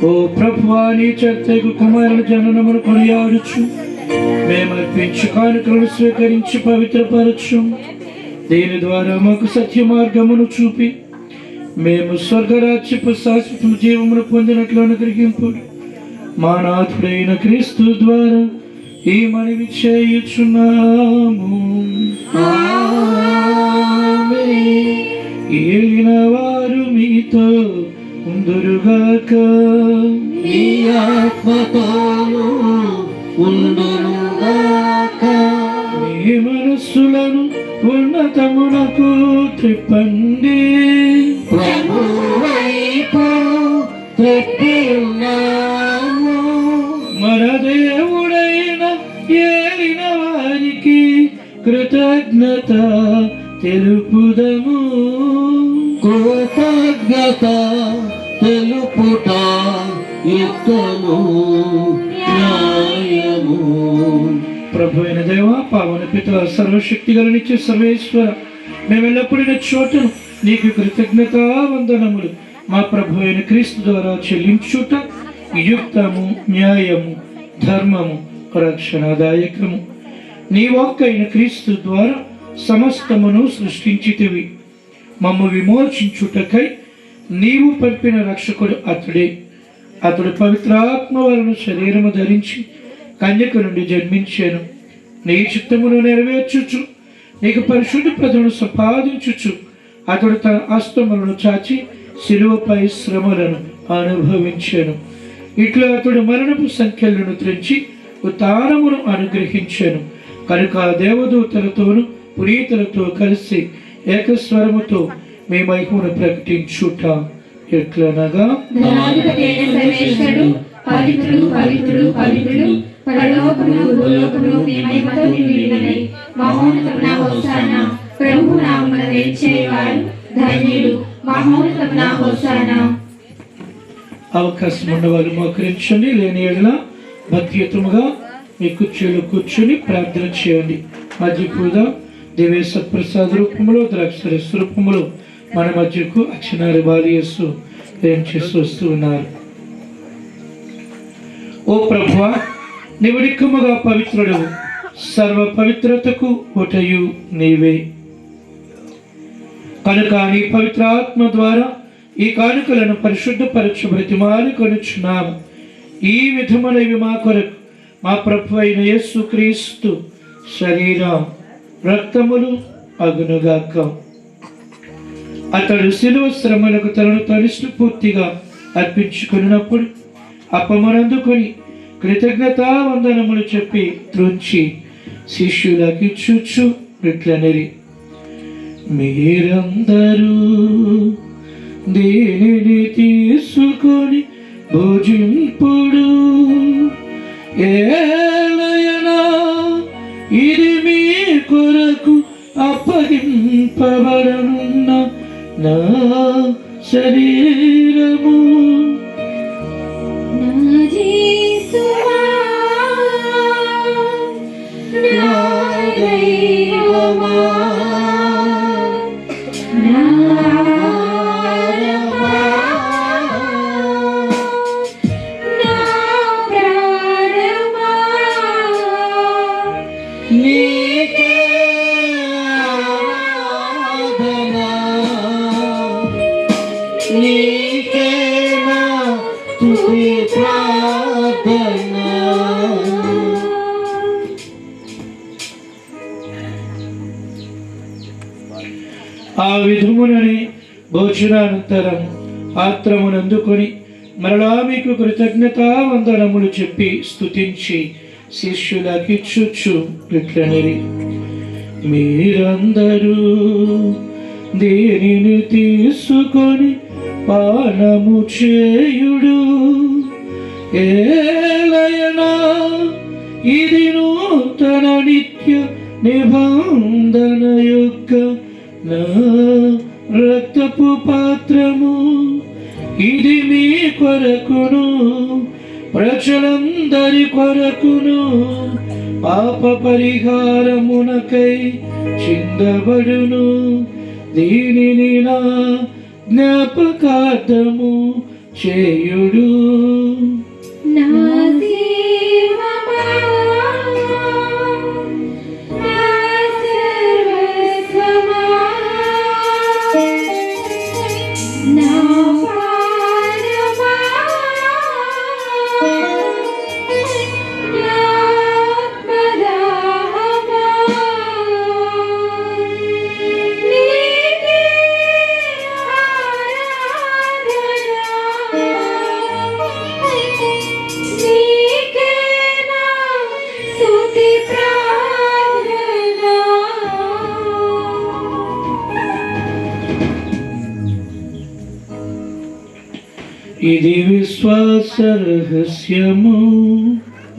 ఓ ప్రభువా, నీ చెత్తకు కుమారుల జననమును కొనియాడుచు మేమర్పించు కానుకలను స్వీకరించి పవిత్రపరచు. దీని ద్వారా మాకు సత్య మార్గమును చూపి మేము స్వర్గరాజ్యపు శాశ్వత జీవమును పొందినట్లు అనుగ్రహింపు. మా నాథుడైన క్రీస్తు ద్వారా ఈ మనవి చేయుచున్నాము. ఏలిన వారు మీతో ఉందురుగాక. నీ ఆత్మతోను ఉండునుగాక. మీ మనస్సులను ఉన్నతమునకు త్రిప్పండి. ప్రభు వైపు త్రెట్టి ఉన్నాము. మన దేవుడైన ఏలిన వారికి కృతజ్ఞత తెలుపుదము. కృతజ్ఞత తెలుపుట యుక్తము న్యాయము. ప్రభు అయిన దేవ, పావన పిత, సర్వశక్తి గల నిత్య సర్వేశ్వర, మేమెల్లప్పుడైన చోటను నీకు కృతజ్ఞత వందనములు మా ప్రభు అయిన క్రీస్తు ద్వారా చెల్లించుట యుక్తము న్యాయము ధర్మము రక్షణదాయకము. నీ వాక్కైన క్రీస్తు ద్వారా సమస్తమును సృష్టించితివి. మమ్ము విమోచించుటకై నీవు పంపిన రక్షకుడు అతడే. అతడు పవిత్రాత్మ వలన శరీరము ధరించి కన్యక నుండి జన్మించాను. నీ చిత్తమును నెరవేర్చుచు నీకు పరిశుద్ధ ప్రజలను సంపాదించుచు అతడు తన హస్తములను చాచి శిలువపై శ్రమలను అనుభవించాను. ఇట్లా అతడు మరణపు సంఖ్యలను త్రెంచి ఉత్థానమును అనుగ్రహించాను. కనుక దేవదూతలతోను పునీతులతో కలిసి ఏకస్వరముతో మీ మహిమను ప్రకటించుట ఎట్లనగా, పవిత్రుడు పవిత్రుడు పవిత్రుడు పరలోకములు భూలోకములు నీ మహిమతో నిండినవి. మహోన్నతమున హోసానా, ప్రభువు నామమున వేంచేవారు ధన్యులు. మహోన్నతమున హోసానా. అవకాశం ఉన్నవారు మోకరించండి. లేని ఎడల భక్తియుతముగా మీ కుర్చీలో కూర్చొని ప్రార్థన చేయండి. మధ్యపూద దేవేశ ప్రసాద రూపంలో ద్రాక్షరస రూపంలో మన మధ్యకు అక్షనారి బాలియస్సు ఏం చేసి వస్తూ ఉన్నారు. ఓ ప్రభువా, నీవు నిక్కముగా పవిత్రుడవు, సర్వ పవిత్రతకు ఒటయు నీవే. కనుక నీ పవిత్రాత్మ ద్వారా ఈ కానుకలను పరిశుద్ధపరచు బ్రతిమాలు కొనుచున్నాము. ఈ విధములవి మా కొరకు మా ప్రభు అయిన యేసు క్రీస్తు శరీరం రక్తములు అగునుగాక. అతడు శిలువ శ్రమలకు తనను తనిష్ట పూర్తిగా అర్పించుకున్నప్పుడు అప్పమనందుకొని కృతజ్ఞతా వందనములు చెప్పి త్రుంచి శిష్యులకి చూచు ఇట్లనరి, మీరందరూ దీనిని తీసుకొని భుజింపుడు. ఏలయనా ఇది మీ కొరకు అప్పగింపబడనున్న నా శరీరము. ఆ విధమునని భోజనానంతరం పాత్రమునందుకొని మరలా మీకు కృతజ్ఞతా వందనములు చెప్పి స్తుతించి శిష్యులకిచ్చుచు ఇట్లనిరి, మీరందరూ దీనిని తీసుకొని పానము చేయుడు. ఏలయనా ఇది నూతన నిత్య నిబంధన యొక్క నా రక్తపు పాత్రము. ఇది మీ కొరకును ప్రజలందరి కొరకును పాప పరిహారమునకై చిందబడును. దీనిని నా జ్ఞాపకార్థము చేయుడు. ఇది విశ్వాస రహస్యము.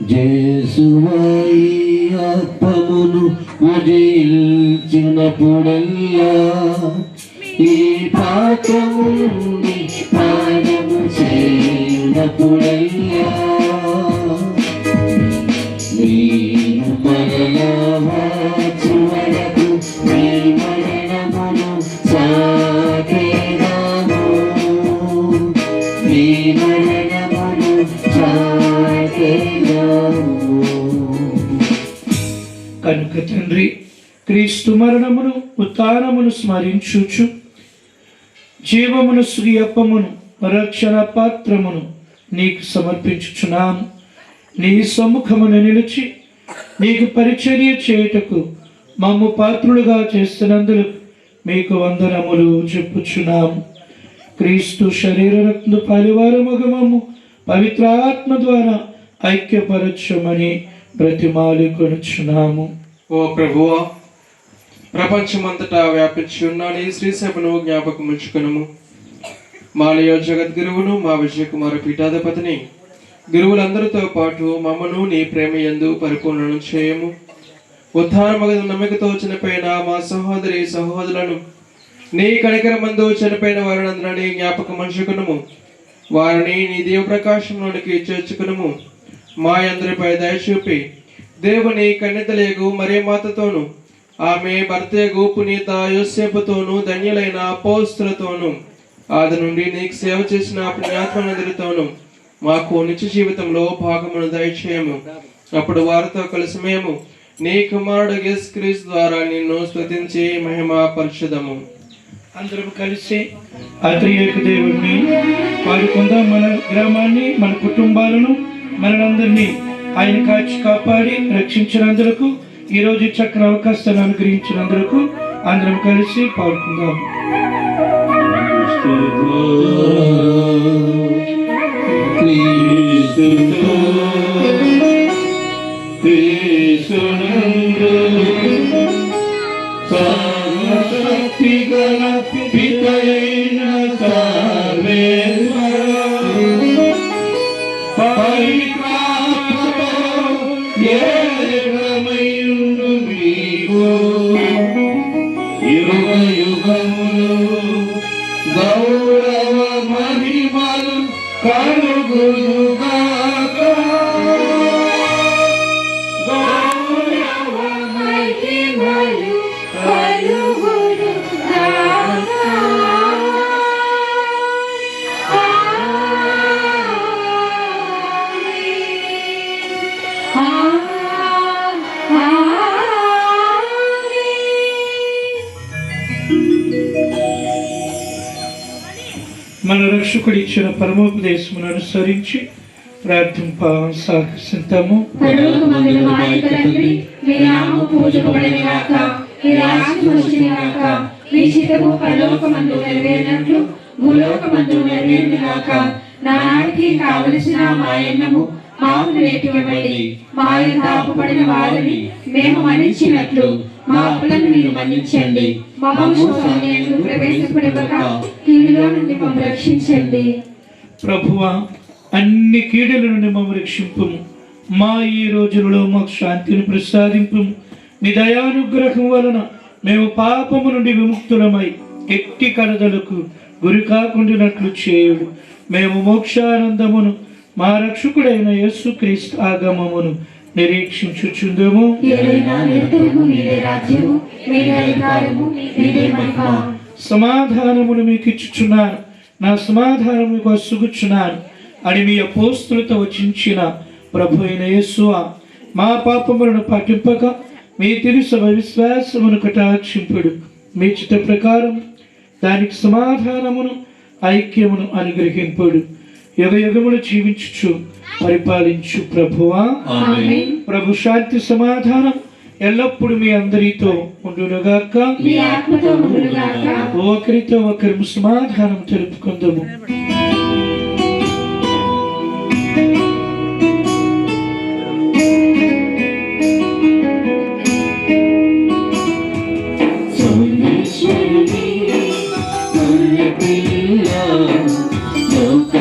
జేసువాయి ఆత్మమును ఉదయించినప్పుడల్లా ఈ పాత్రము నుండి పానము చేయునప్పుడల్లా నేను మరలా వచ్చే వరకు నీ మరణమును చాటెదను. నీ మరణమును కనుక తండ్రి, క్రీస్తు మరణమును ఉత్థానమును స్మరించుచు జీవమును శ్రీయప్పమును రక్షణ పాత్రమును నీకు సమర్పించుచున్నాము. నీ సమ్ముఖమును నిలిచి నీకు పరిచర్య చేయుటకు మమ్ము పాత్రులుగా చేస్తున్నందుకు మీకు వందనములు చెప్పుచున్నాము. క్రీస్తు శరీర రక్త పరివారముగ మమ్ము పవిత్రాత్మ ద్వారా ఐక్యపరచమని బ్రతిమాలుకొనుచున్నాము. ఓ ప్రభువా, ప్రపంచమంతటా వ్యాపించి ఉన్న నీ శ్రీ సభను జ్ఞాపకం ఉంచుకునము. మాలయ జగద్గురువును మా విజయకుమార పీఠాధిపతిని గురువులందరితో పాటు మమ్మను నీ ప్రేమ యందు పరిపూర్ణను చేయము. ఉద్ధారమగ నమ్మకతో చనిపోయిన మా సహోదరి సహోదరులను నీ కనికరమందు చనిపోయిన వారినందరినీ జ్ఞాపకం ఉంచుకునము. వారిని నీ దేవ ప్రకాశంలోనికి చేర్చుకునము. మా అందరిపై దయచూపి దేవుని కన్యతలేగు మరే మాతతోను ఆమె భర్తేగు పునీత యోసేపుతోను ధన్యులైన అపోస్తులతోను ఆది నుండి నీకు సేవ చేసిన పుణ్యాత్మనందరితోను మాకు నిత్య జీవితంలో భాగమును దయచేయము. అప్పుడు వారితో కలిసి మేము నీ కుమారుడు యేసుక్రీస్తు ద్వారా నిన్ను స్తుతించి మహిమ పరచుదము. అందరం కలిసి ఆ త్రియేక దేవుడిని పాడుకుందాం. మన గ్రామాన్ని, మన కుటుంబాలను, మనందరినీ ఆయన కాచి కాపాడి రక్షించినందుకు, ఈరోజు చక్కని అవకాశాన్ని అనుగ్రహించినందుకు అందరం కలిసి పాడుకుందాం. సర్వశక్తిగల పితయైన సర్వేశ్వర పవిత్రాత్మతో ఏకమయుండు మీకు యుగ యుగములు గౌరవ మహిమలు కలుగునుగాక. గౌరవ మహిమలు కలుగునుగాక. మన రక్షకుడు ఇచ్చిన పరమోపదేశమును అనుసరించి ప్రార్థింప సాగిస్తాము. పరలోకమందున్న మా యొక్క తండ్రి, మీ నామము పూజింపబడునుగాక. మీ రాజ్యము వచ్చునుగాక. మీ చిత్తము పరలోకమందు నెరవేరినట్లు భూలోకమందు నెరవేరునుగాక. నానాటికి కావలసిన మా అన్నము మాకు నేర్పివ్వండి. మా యొక్క అప్పుపడిన వారిని మేము మన్నించినట్లు మా అప్పులను మీరు మన్నించండి. మమ్మల్ని శోధనయందు ప్రవేశపడక కీడులో నుండి మమ్మల్ని రక్షించండి. ప్రభువా, అన్ని కీడుల నుండి మమ్మల్ని రక్షింపుము. మా ఈ రోజులలో మాకు శాంతిని ప్రసాదింపుము. నీ దయానుగ్రహం వలన మేము పాపము నుండి విముక్తులమై ఎట్టి కరదలకు గురి కాకుండానట్లు చేయుడు. మేము మోక్షానందమును మా రక్షకుడైన యేసుక్రీస్తు ఆగమమును నిరీక్షించుచుందుము. సమాధానమును మీకు ఇచ్చుచున్నాను, నా సమాధానం మీకు అసుగుచున్నాను అని మీ అపోస్తులతో వచించిన ప్రభు అయిన యేసువా, మా పాపములను పట్టింపక మీ తిరుసభ విశ్వాసమును కటాక్షింపుడు. మీ చిత్త ప్రకారం దానికి సమాధానమును ఐక్యమును అనుగ్రహింపుడు. యుగ యుగములు జీవించుచు పరిపాలించు ప్రభువా. ప్రభు శాంతి సమాధానం ఎల్లప్పుడు మీ అందరితో ఉండునుగాక. ఒకరితో ఒకరు సమాధానం తెలుపుకుందాము. లోక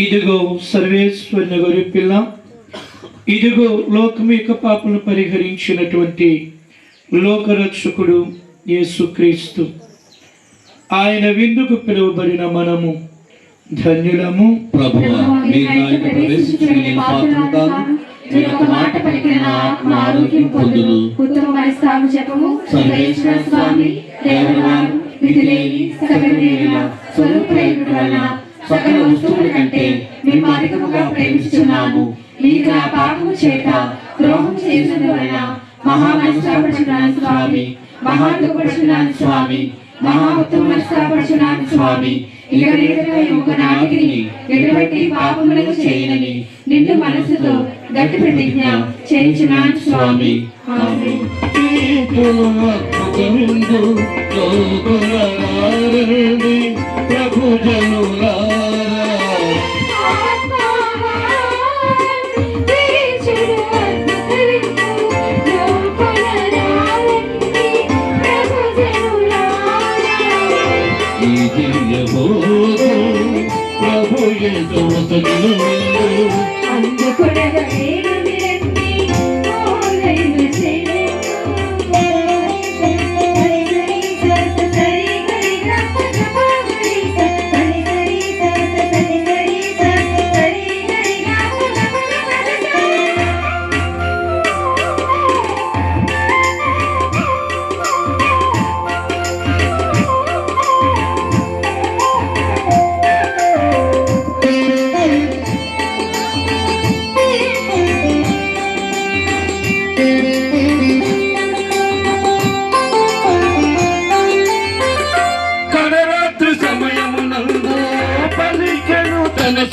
ఇదిగో సర్వేశ్వరుని గొర్రె పిల్ల, ఇదిగో లోకం యొక్క పాపను పరిహరించినటువంటి లోకరక్షకుడు యేసుక్రీస్తు. ఆయన విందుకు పిలువబడిన మనము ధన్యులము. ప్రభువా, మీరు నా ఇంట ప్రవేశించుటకు నేను పాత్రుడను కాను. మీరు ఒక మాట పలికిన నా ఆత్మ ఆరోగ్యం పొందును. ఉత్తమ మనస్తాము జపము సర్వేశ్వర స్వామి దేవవారు విధిలేని సకల స్వరూపులైన వలన సకల వస్తువుల కంటే మేము అధికముగా ప్రేమించుచున్నాము. మీకు నా పాపము చేత ద్రోహం చేసిన వలన మహా మనస్తాపడుచున్నాను స్వామి, మహా దుఃఖపడుచున్నాను స్వామి, మహా ఉత్తమ మనస్తాపడుచున్నాను స్వామి. ఇక మీదట ఒక నాటికి ఎటువంటి పాపములకు చేయనని నిండు మనసుతో గట్టి ప్రతిజ్ఞ చేయించున్నాను స్వామి. ఆమేన్. ప్రభు జనులారా ప్రభు ఎంతో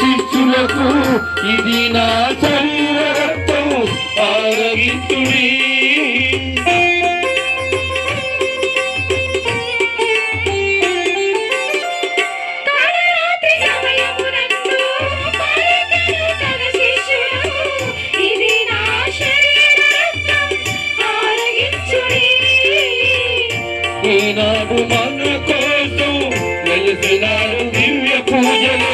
శిష్యులకు ఇది నా శరీర రక్తం ఆరగించుడి. ఈనాడు మన కోసం వెలిసినాడు దివ్య పూజలు.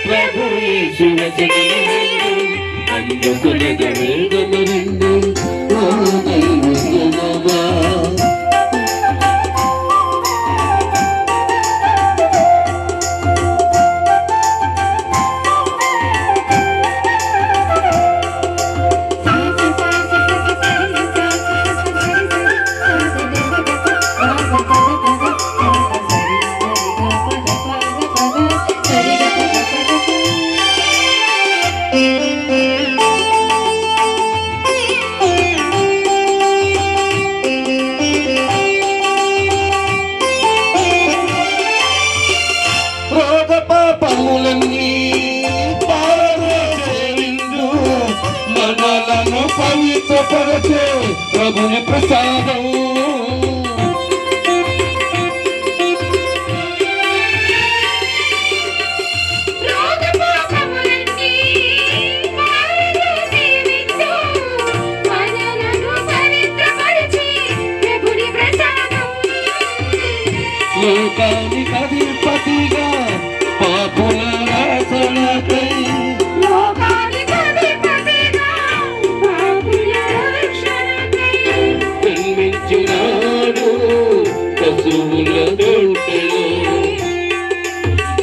ప్రభు మనలను పవిత్రపరచే ప్రభుని ప్రసాదం. లోకానికి అధిపతిగా పాపుల రక్షణకై జన్మించినాడు పశువుల దొడ్డిలో.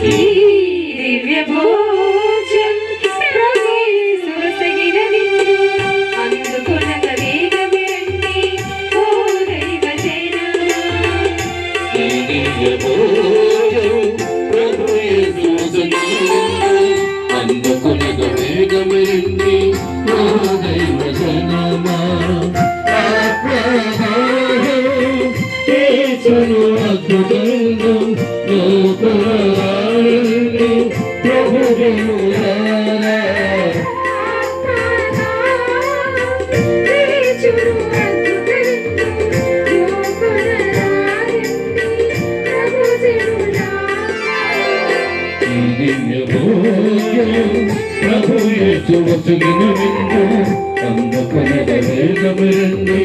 దివ్య భోజం ప్రభు యేసువసగిన విందు అందుకొనగ వేగమే రండి ఓ దైవ జనమా. దివ్య భోజం ప్రభు యేసువసగిన అందుకొనగ వేగమే రండి ఓ దైవ జనమా. ప్రభు ప్రభు యేసు వసగిన విందు అందకనగ వేగమిరండి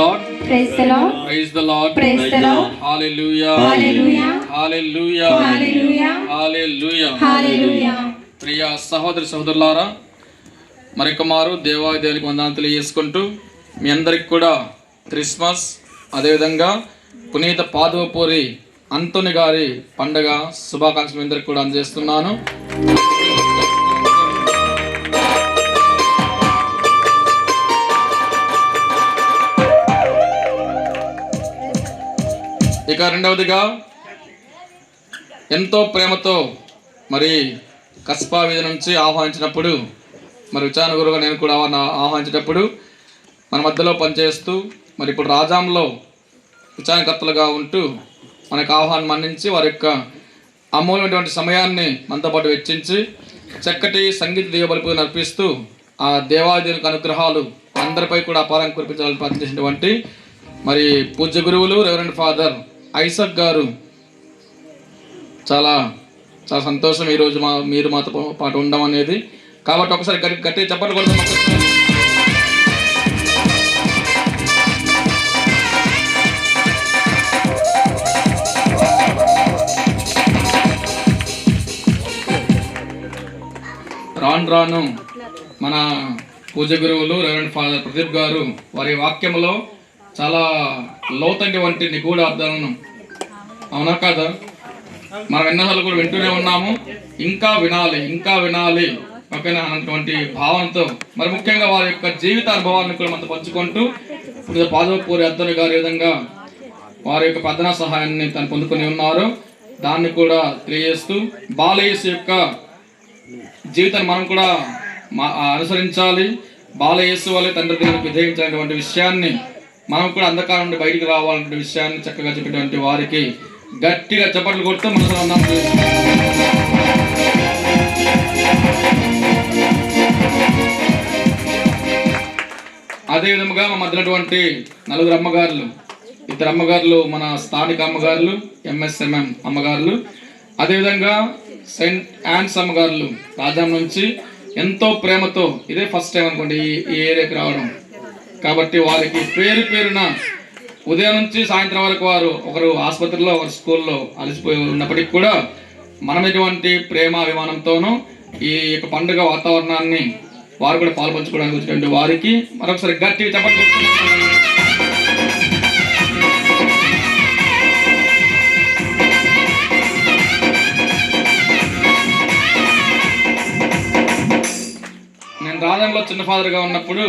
Lord, praise the Lord, praise the Lord, praise the Lord. హల్లెలూయా, హల్లెలూయా, హల్లెలూయా, హల్లెలూయా, హల్లెలూయా. హల్లెలూయా. ప్రియ సహోదరి సహోదరులారా, మరొకమారు దేవునికి వందనాలు తెలియజేసుకుంటూ మీ అందరికి కూడా క్రిస్మస్, అదేవిధంగా పునీత పాదవపూరి అంతోని గారి పండగ శుభాకాంక్షలు అందరికి కూడా అందజేస్తున్నాను. ఇక రెండవదిగా ఎంతో ప్రేమతో మరి కస్బా వీధి నుంచి ఆహ్వానించినప్పుడు, మరి విచారణ గురువుగా నేను కూడా ఆహ్వానించేటప్పుడు మన మధ్యలో పనిచేస్తూ మరి ఇప్పుడు రాజాంలో విచారణకర్తలుగా ఉంటూ మనకు ఆహ్వానం మన్నించి వారి యొక్క అమూల్యమైనటువంటి సమయాన్ని మనతో పాటు వెచ్చించి చక్కటి సంగీత దేవబలిపూజ నడిపిస్తూ ఆ దేవాదేవునికి అనుగ్రహాలు అందరిపై కూడా అపారంగా కురిపించాలని ప్రార్థించినటువంటి మరి పూజ్య గురువులు రెవరెండ్ ఫాదర్ ఐసక్ గారు, చాలా చాలా సంతోషం ఈరోజు మీరు మాతో పాటు ఉండడం అనేది. కాబట్టి ఒకసారి గట్టి చెప్పండి కొడతాం. రాను మన పూజ గురువులు రెవరెండ్ ఫాదర్ ప్రదీప్ గారు వారి వాక్యంలో చాలా లోతైనటువంటి నిగూఢ అర్థాలను, అవునా కాదా, మనం ఎన్నోసార్లు కూడా వింటూనే ఉన్నాము, ఇంకా వినాలి ఓకేనా అన్నటువంటి భావంతో మరి ముఖ్యంగా వారి యొక్క జీవిత అనుభవాలను కూడా మనతో పంచుకుంటూ ఇప్పుడు పాదవపూరి అంతోని గారి విధంగా వారి యొక్క ప్రార్థనా సహాయాన్ని తను పొందుకొని ఉన్నారు. దాన్ని కూడా తెలియజేస్తూ బాలయేసు యొక్క జీవితాన్ని మనం కూడా అనుసరించాలి, బాలయేసు వల్లే తండ్రి దేవునికి విధేయించినటువంటి విషయాన్ని మనం కూడా అంధకారం నుండి బయటికి రావాలనే విషయాన్ని చక్కగా చెప్పేటువంటి వారికి గట్టిగా చప్పట్లు కొడుతూ మనసు అన్నాం. అదేవిధంగా మా మధ్యనటువంటి నలుగురు అమ్మగారులు, ఇద్దరు అమ్మగారులు మన స్థానిక అమ్మగారులు, ఎంఎస్ఎంఎం అమ్మగారులు, అదేవిధంగా సెయింట్ యాన్స్ అమ్మగారులు రాజాం నుంచి ఎంతో ప్రేమతో, ఇదే ఫస్ట్ టైం అనుకోండి ఈ ఏరియాకి రావడం. కాబట్టి వారికి పేరున ఉదయం నుంచి సాయంత్రం వరకు వారు ఒకరు ఆసుపత్రిలో ఒకరు స్కూల్లో అలసిపోయి ఉన్నప్పటికీ కూడా మనం ఎటువంటి ప్రేమ అభిమానంతోనూ ఈ యొక్క పండుగ వాతావరణాన్ని వారు కూడా పాల్పంచుకోవడానికి వచ్చినటువంటి వారికి మరొకసారి గట్టిగా చెప్పండి. నేను రాజంలో చిన్న ఫాదర్గా ఉన్నప్పుడు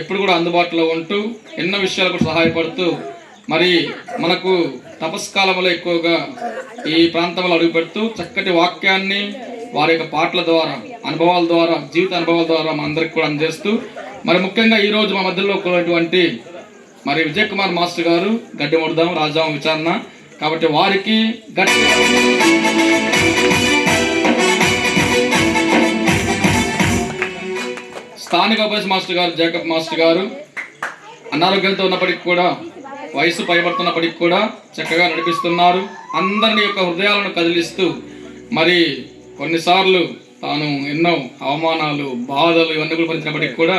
ఎప్పుడు కూడా అందుబాటులో ఉంటూ ఎన్నో విషయాలు కూడా సహాయపడుతూ మరి మనకు తపస్కాలంలో ఎక్కువగా ఈ ప్రాంతంలో అడుగు పెడుతూ చక్కటి వాక్యాన్ని వారి యొక్క పాటల ద్వారా, అనుభవాల ద్వారా, జీవిత అనుభవాల ద్వారా మనందరికి కూడా అందజేస్తూ మరి ముఖ్యంగా ఈరోజు మా మధ్యలో ఉన్నటువంటి మరి విజయ్ కుమార్ మాస్టర్ గారు గడ్డి ముడదాం రాజాం విచారణ, కాబట్టి వారికి గట్టి స్థానిక ఉపదేశ మాస్టర్ గారు జేకబ్ మాస్టర్ గారు అనారోగ్యంతో ఉన్నప్పటికీ కూడా, వయసు పైబడుతున్నప్పటికీ కూడా చక్కగా నడిపిస్తున్నారు. అందరిని యొక్క హృదయాలను కదిలిస్తూ మరి కొన్నిసార్లు తాను ఎన్నో అవమానాలు, బాధలు ఇవన్నీ కూడా భరించినప్పటికీ కూడా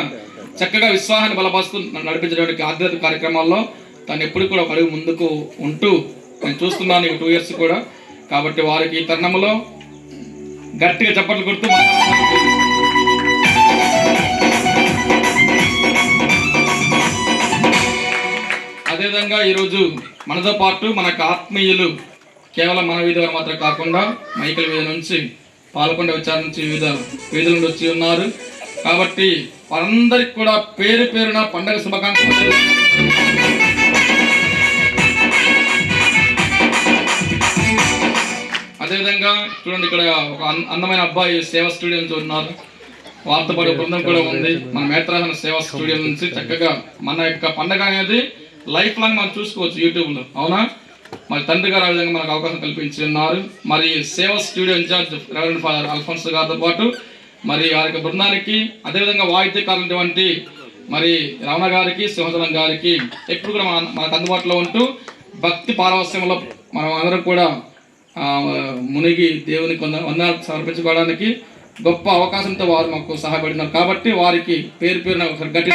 చక్కగా విశ్వాసాన్ని బలపరుస్తూ నడిపించేటువంటి ఆధ్యాత్మిక కార్యక్రమాల్లో తను ఎప్పుడు కూడా ఒక అడుగు ముందుకు ఉంటూ నేను చూస్తున్నాను ఈ 2 years కూడా. కాబట్టి వారికి ఈ తరుణంలో గట్టిగా చప్పట్లు కొడుతూ అదేవిధంగా ఈరోజు మనతో పాటు మనకు ఆత్మీయులు కేవలం మన వీధి వారు మాత్రం కాకుండా మైకల వీధి నుంచి, పాల్కొండ విచారణ నుంచి వివిధ వీధుల నుండి వచ్చి ఉన్నారు. కాబట్టి వారందరికి కూడా పేరున పండగ శుభాకాంక్షలు. అదేవిధంగా చూడండి, ఇక్కడ ఒక అందమైన అబ్బాయి సేవా స్టూడియో నుంచి ఉన్నారు. వారితో పాటు బృందం కూడా ఉంది. మన మేత్రాసన సేవా స్టూడియో నుంచి చక్కగా మన యొక్క పండగ అనేది లైఫ్ లాంగ్ మనం చూసుకోవచ్చు యూట్యూబ్లో, అవునా. మరి తండ్రి గారు ఆ విధంగా మనకు అవకాశం కల్పించి ఉన్నారు. మరి Seva studio incharge reverend father Alphonse గారితో పాటు మరి వారి యొక్క బృందానికి, అదేవిధంగా వాయిద్యకారులటువంటి మరి రమణ గారికి, సింహచలం గారికి ఎప్పుడు కూడా మనకు అందుబాటులో ఉంటూ భక్తి పారవస్యంలో మనం అందరం కూడా మునిగి దేవునికి వందనాలు సమర్పించుకోవడానికి గొప్ప అవకాశంతో వారు మాకు సహాయపడినారు. కాబట్టి వారికి పేరున ఒకసారి గట్టి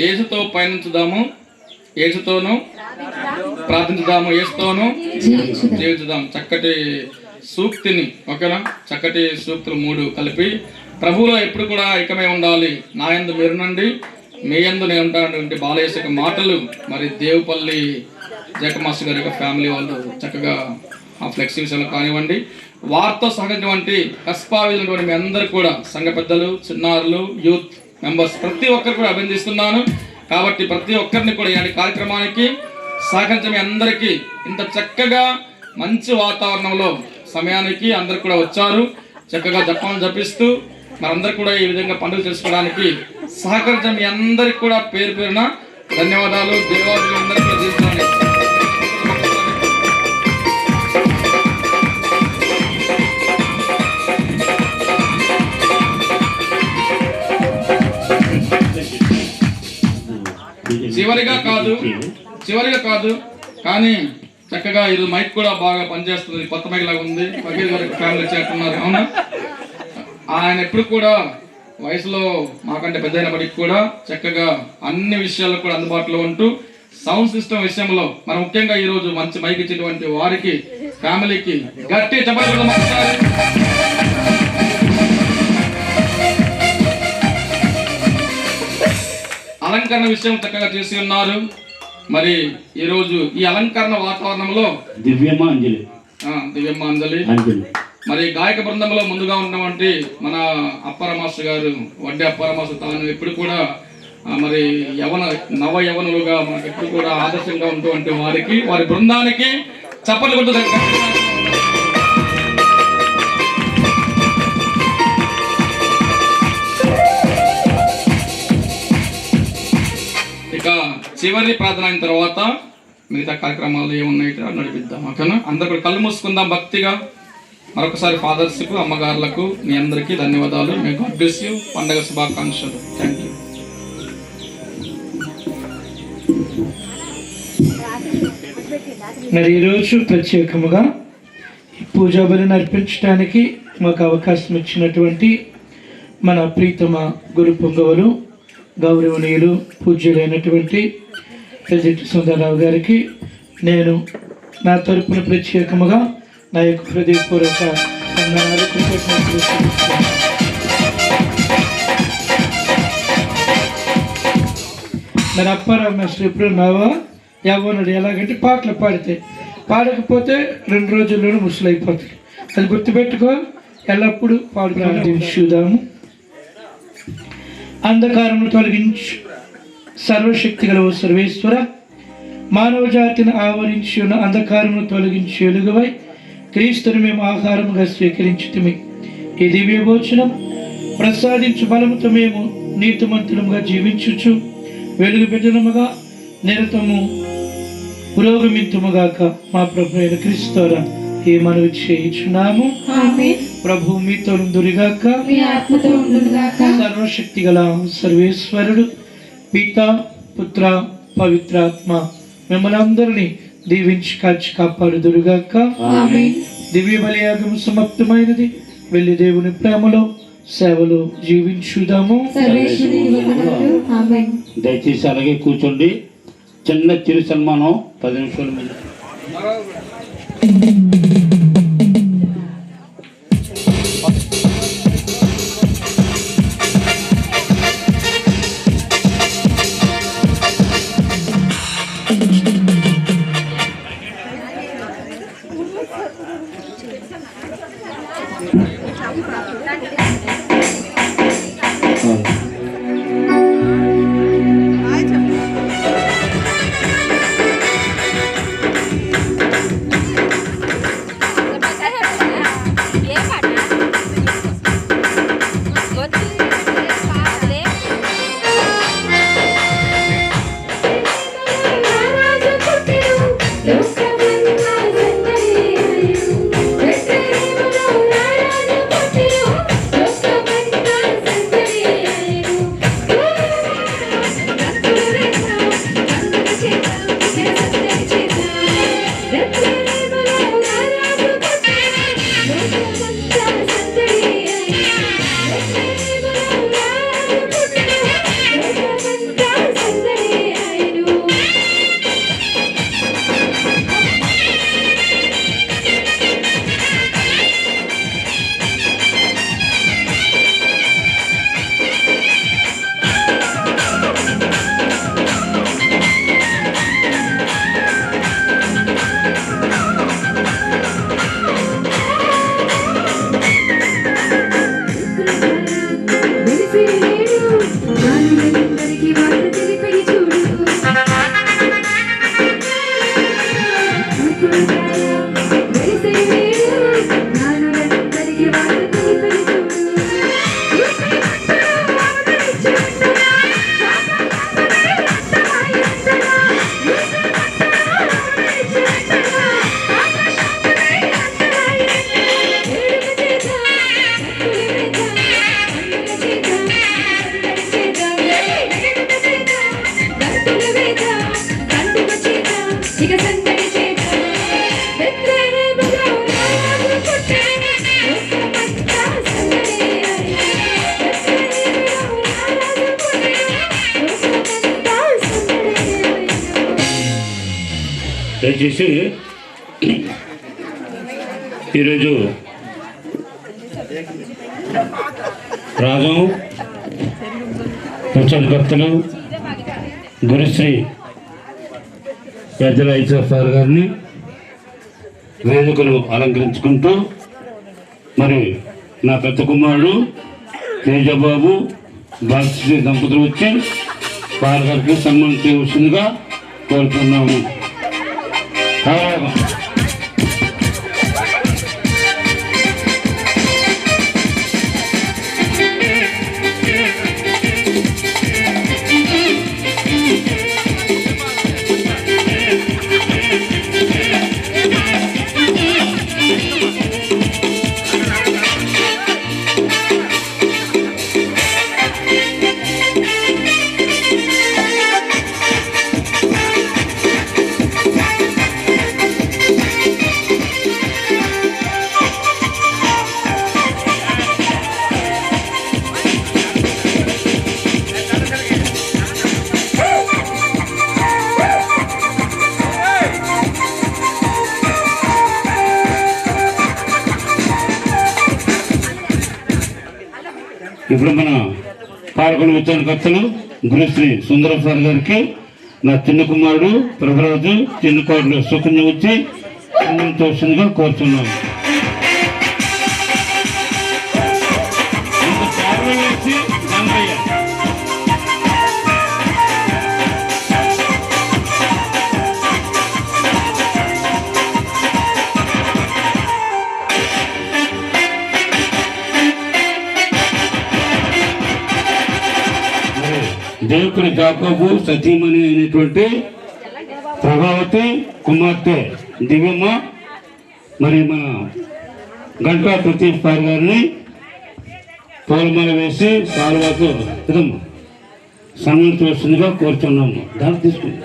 యేసుతో పయనించుదాము, యేసుతోనూ ప్రార్థించుదాము, యేసుతోనూ జీవించుదాం. చక్కటి సూక్తిని, ఓకేనా, చక్కటి సూక్తులు 3 కలిపి ప్రభువులో ఎప్పుడు కూడా ఐక్యమై ఉండాలి. నా యందు మీరునండి, మీ యందు నేను ఉంటానటువంటి బాలయేసు యొక్క మాటలు మరి దేవుపల్లి జేకబ్ మాస్టర్ గారి యొక్క ఫ్యామిలీ వాళ్ళు చక్కగా ఆ ఫ్లెక్సీ విషయంలో కానివ్వండి, వారితో సహకరించినటువంటి కస్పావినటువంటి మీ అందరూ కూడా, సంఘ పెద్దలు, చిన్నారులు, యూత్ మెంబర్స్ ప్రతి ఒక్కరు కూడా అభినందిస్తున్నాను. కాబట్టి ప్రతి ఒక్కరిని కూడా ఈ కార్యక్రమానికి సహకరించిన మీ అందరికీ, ఇంత చక్కగా మంచి వాతావరణంలో సమయానికి అందరు కూడా వచ్చారు, చక్కగా జపాన్ జపిస్తూ మనందరూ కూడా ఈ విధంగా పండుగ చేసుకోవడానికి సహకరించిన మీ అందరికి కూడా పేరు పేరున ధన్యవాదాలు. దేవాలయం అందరికీ జీవితాన్ని చివరిగా కాదు కానీ చక్కగా ఇది మైక్ కూడా బాగా పనిచేస్తుంది, కొత్త మైక్ లాగా ఉంది. ఫకీర్ గారి ఫ్యామిలీ చేస్తున్నారు, అవునా? ఆయన ఎప్పుడు కూడా వయసులో మాకంటే పెద్ద అయినప్పటికీ కూడా చక్కగా అన్ని విషయాల్లో కూడా అందుబాటులో ఉంటూ సౌండ్ సిస్టమ్ విషయంలో మరి ముఖ్యంగా ఈ రోజు మంచి మైక్ ఇచ్చేటువంటి వారికి, ఫ్యామిలీకి గట్టి చప్పట్లు. అలంకరణ విషయం చక్కగా చేసి ఉన్నారు. మరి ఈ రోజు ఈ అలంకరణ వాతావరణంలో దివ్యమ్మాంజలి మరి గాయక బృందంలో ముందుగా ఉన్నటువంటి మన అప్పార మాస్టర్ గారు, వడ్డీ అప్పార మాస్టర్, తాను ఎప్పుడు కూడా మరి నవ యవనులుగా మనకు ఎప్పుడు కూడా ఆదర్శంగా ఉన్నటువంటి వారికి, వారి బృందానికి చప్పట్లు కొట్టు. ఇక చివరి ప్రార్థన అయిన తర్వాత మిగతా కార్యక్రమాలు ఏమున్నాయో నడిపిద్దాం, ఓకేనా? అందరు కూడా కళ్ళు మూసుకుందాం భక్తిగా. మరొకసారి ఫాదర్స్కు, అమ్మగారులకు మీ అందరికీ ధన్యవాదాలు. May God bless you. పండగ శుభాకాంక్షలు. Thank you. మరి ఈరోజు ప్రత్యేకముగా పూజా బలిని అర్పించడానికి మాకు అవకాశం ఇచ్చినటువంటి మన ప్రీతమ గురు పొంగవులు, గౌరవనీయులు, పూజ్యులైనటువంటి ప్రెసిడెంట్ సుందరరావు గారికి నేను నా తరపున ప్రత్యేకముగా నా యొక్క హృదయపూర్వక వందనాలు, కృతజ్ఞతలు. మరి అప్పారావు మాస్టర్ ఎప్పుడు నావా యవ్వనుడు ఎలాగంటే పాటలు పాడితే పాడకపోతే 2 రోజుల్లోనూ ముసలైపోతాయి. అది గుర్తుపెట్టుకో, ఎల్లప్పుడూ ప్రార్థించుదాము. అంధకారమును తొలగించు సర్వశక్తి గల సర్వేశ్వర, మానవ జాతిని ఆవరించి ఉన్న అంధకారమును తొలగించి వెలుగువై క్రీస్తుని మేము ఆహారముగా స్వీకరించుతమే. ఈ దివ్య భోజనం ప్రసాదించు బలముతో మేము నీతిమంతులముగా జీవించుచు వెలుగు బిడ్డలముగా నిరతము పురోగమింతుముగాక మా ప్రభు అయిన క్రీస్తు ఈ మనవి చేయించున్నాము. ప్రభు మీతో ఉండుగాక. సర్వశక్తి గల సర్వేశ్వరుడు పిత, పుత్ర, పవిత్రాత్మ మిమ్మల్ని అందరినీ దీవించి కాచి కాపాడుదురుగాక. దివ్య బలియాగం సమాప్తమైనది. వెళ్ళి దేవుని ప్రేమలో సేవలో జీవించుదాము. దయచేసి అలాగే కూర్చోండి. చిన్న చిరు సన్మానం 10 నిమిషాల మీద. గంతులు వేద్దాం గంతులు చేద్దాం ఇక సందడి చేద్దాం బెత్లెహేములో రాజు పుట్టాడు లోకమంతా సందడి బెత్లెహేములో రాజు పుట్టాడు లోకమంతా సందడి. దయచేసి ఈరోజు రాగం కూర్చోకర్తలు గురుశ్రీ పెద్దల ఐసఫార్ గారిని వేదికలు అలంకరించుకుంటూ మరి నా పెద్ద కుమారుడు తేజబాబు బాలశ్రీ దంపతులు వచ్చి వారి గారికి సన్మానం చేయవలసిందిగా కోరుతున్నాము. ఇప్పుడు మన పాల్గొన విచారణకర్తలు గురుశ్రీ సుందరసార్ గారికి నా చిన్న కుమారుడు ప్రభరాజు చిన్న కుమారుడు సుకన్య వచ్చి తోసిందిగా కోరుతున్నాను. దేవుకుని జాకోబు సతీమణి అయినటువంటి ప్రభావతి కుమార్తె దివ్యమ్మ మరి మన గంటా ప్రతీష్ పార్ గారిని పూలమాల వేసి సాల్వాతో సన్మానించవలసిందిగా కోరుతున్నాము. దాన్ని తీసుకుని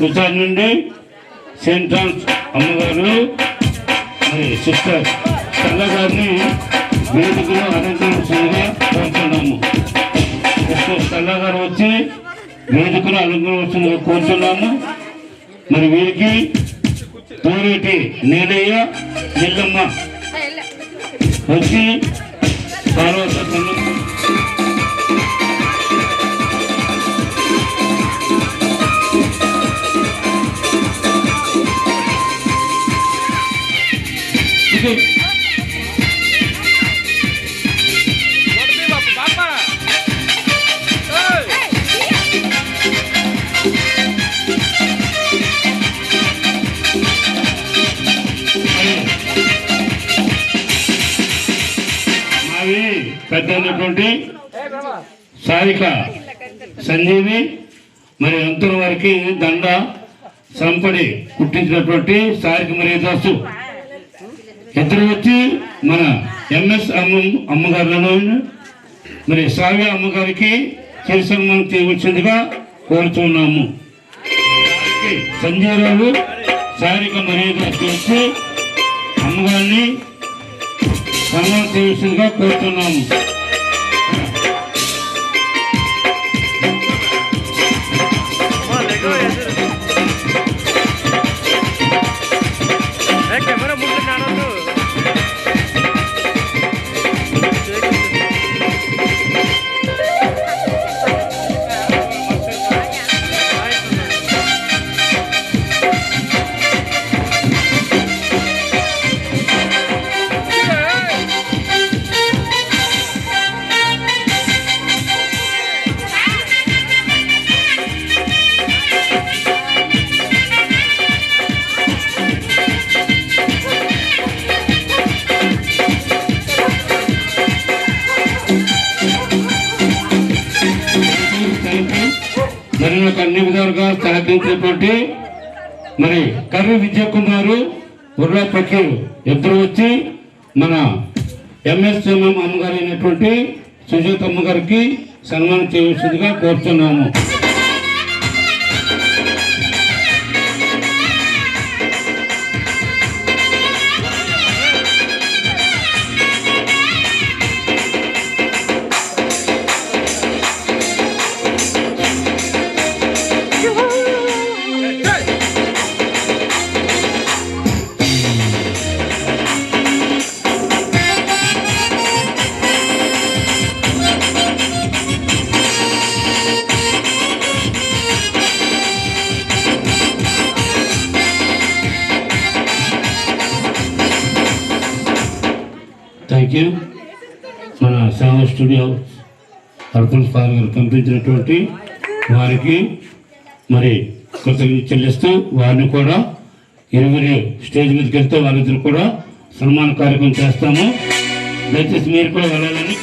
విచారణ నుండి సెయింట్ జాన్స్ అమ్మగారు మరి సిస్టర్ చల్ల గారిని వేదికలో అలంకరించగా కోరుతున్నాము. సిస్టర్ చల్ల గారు వచ్చి వేదికలో అలంకరించగా కోరుతున్నాము. మరి వీరికి తోరేటి నీలయ్య నిల్లమ్మ వచ్చి పెద్దటువంటి సారిక సంజీవి మరి అంతరం వారికి దండ సంపడి కుట్టించినటువంటి సారిక మరియదాసు ఇద్దరు వచ్చి మన ఎంఎస్ అమ్మగారులను మరి సావ్య అమ్మగారికి చిరు సన్మానం చేయవలసిందిగా కోరుతున్నాము. సంజయరావు సారిక మరియదాసు వచ్చి అమ్మగారిని సన్మానం చేయవలసిందిగా కోరుతున్నాము. అన్ని విధాలుగా సహకరించినటువంటి మరి కర్రి విజయకుమారు ఉర్లా ఫకీర్ ఇద్దరు వచ్చి మన ఎంఎస్ఎంఎం అమ్మగారు అయినటువంటి సుజాత అమ్మగారికి సన్మానం చేయవలసిందిగా కోరుతున్నాము. Thank you. మన సేవ స్టూడియో అర్పణ ఫాదర్ గారు పంపించినటువంటి వారికి మరి కృతజ్ఞత చెల్లిస్తూ వారిని కూడా ఇరువురి స్టేజ్ మీదకి వెళ్తే వారిద్దరు కూడా సన్మాన కార్యక్రమం చేస్తాము. దయచేసి మీరు కూడా వెళ్ళాలని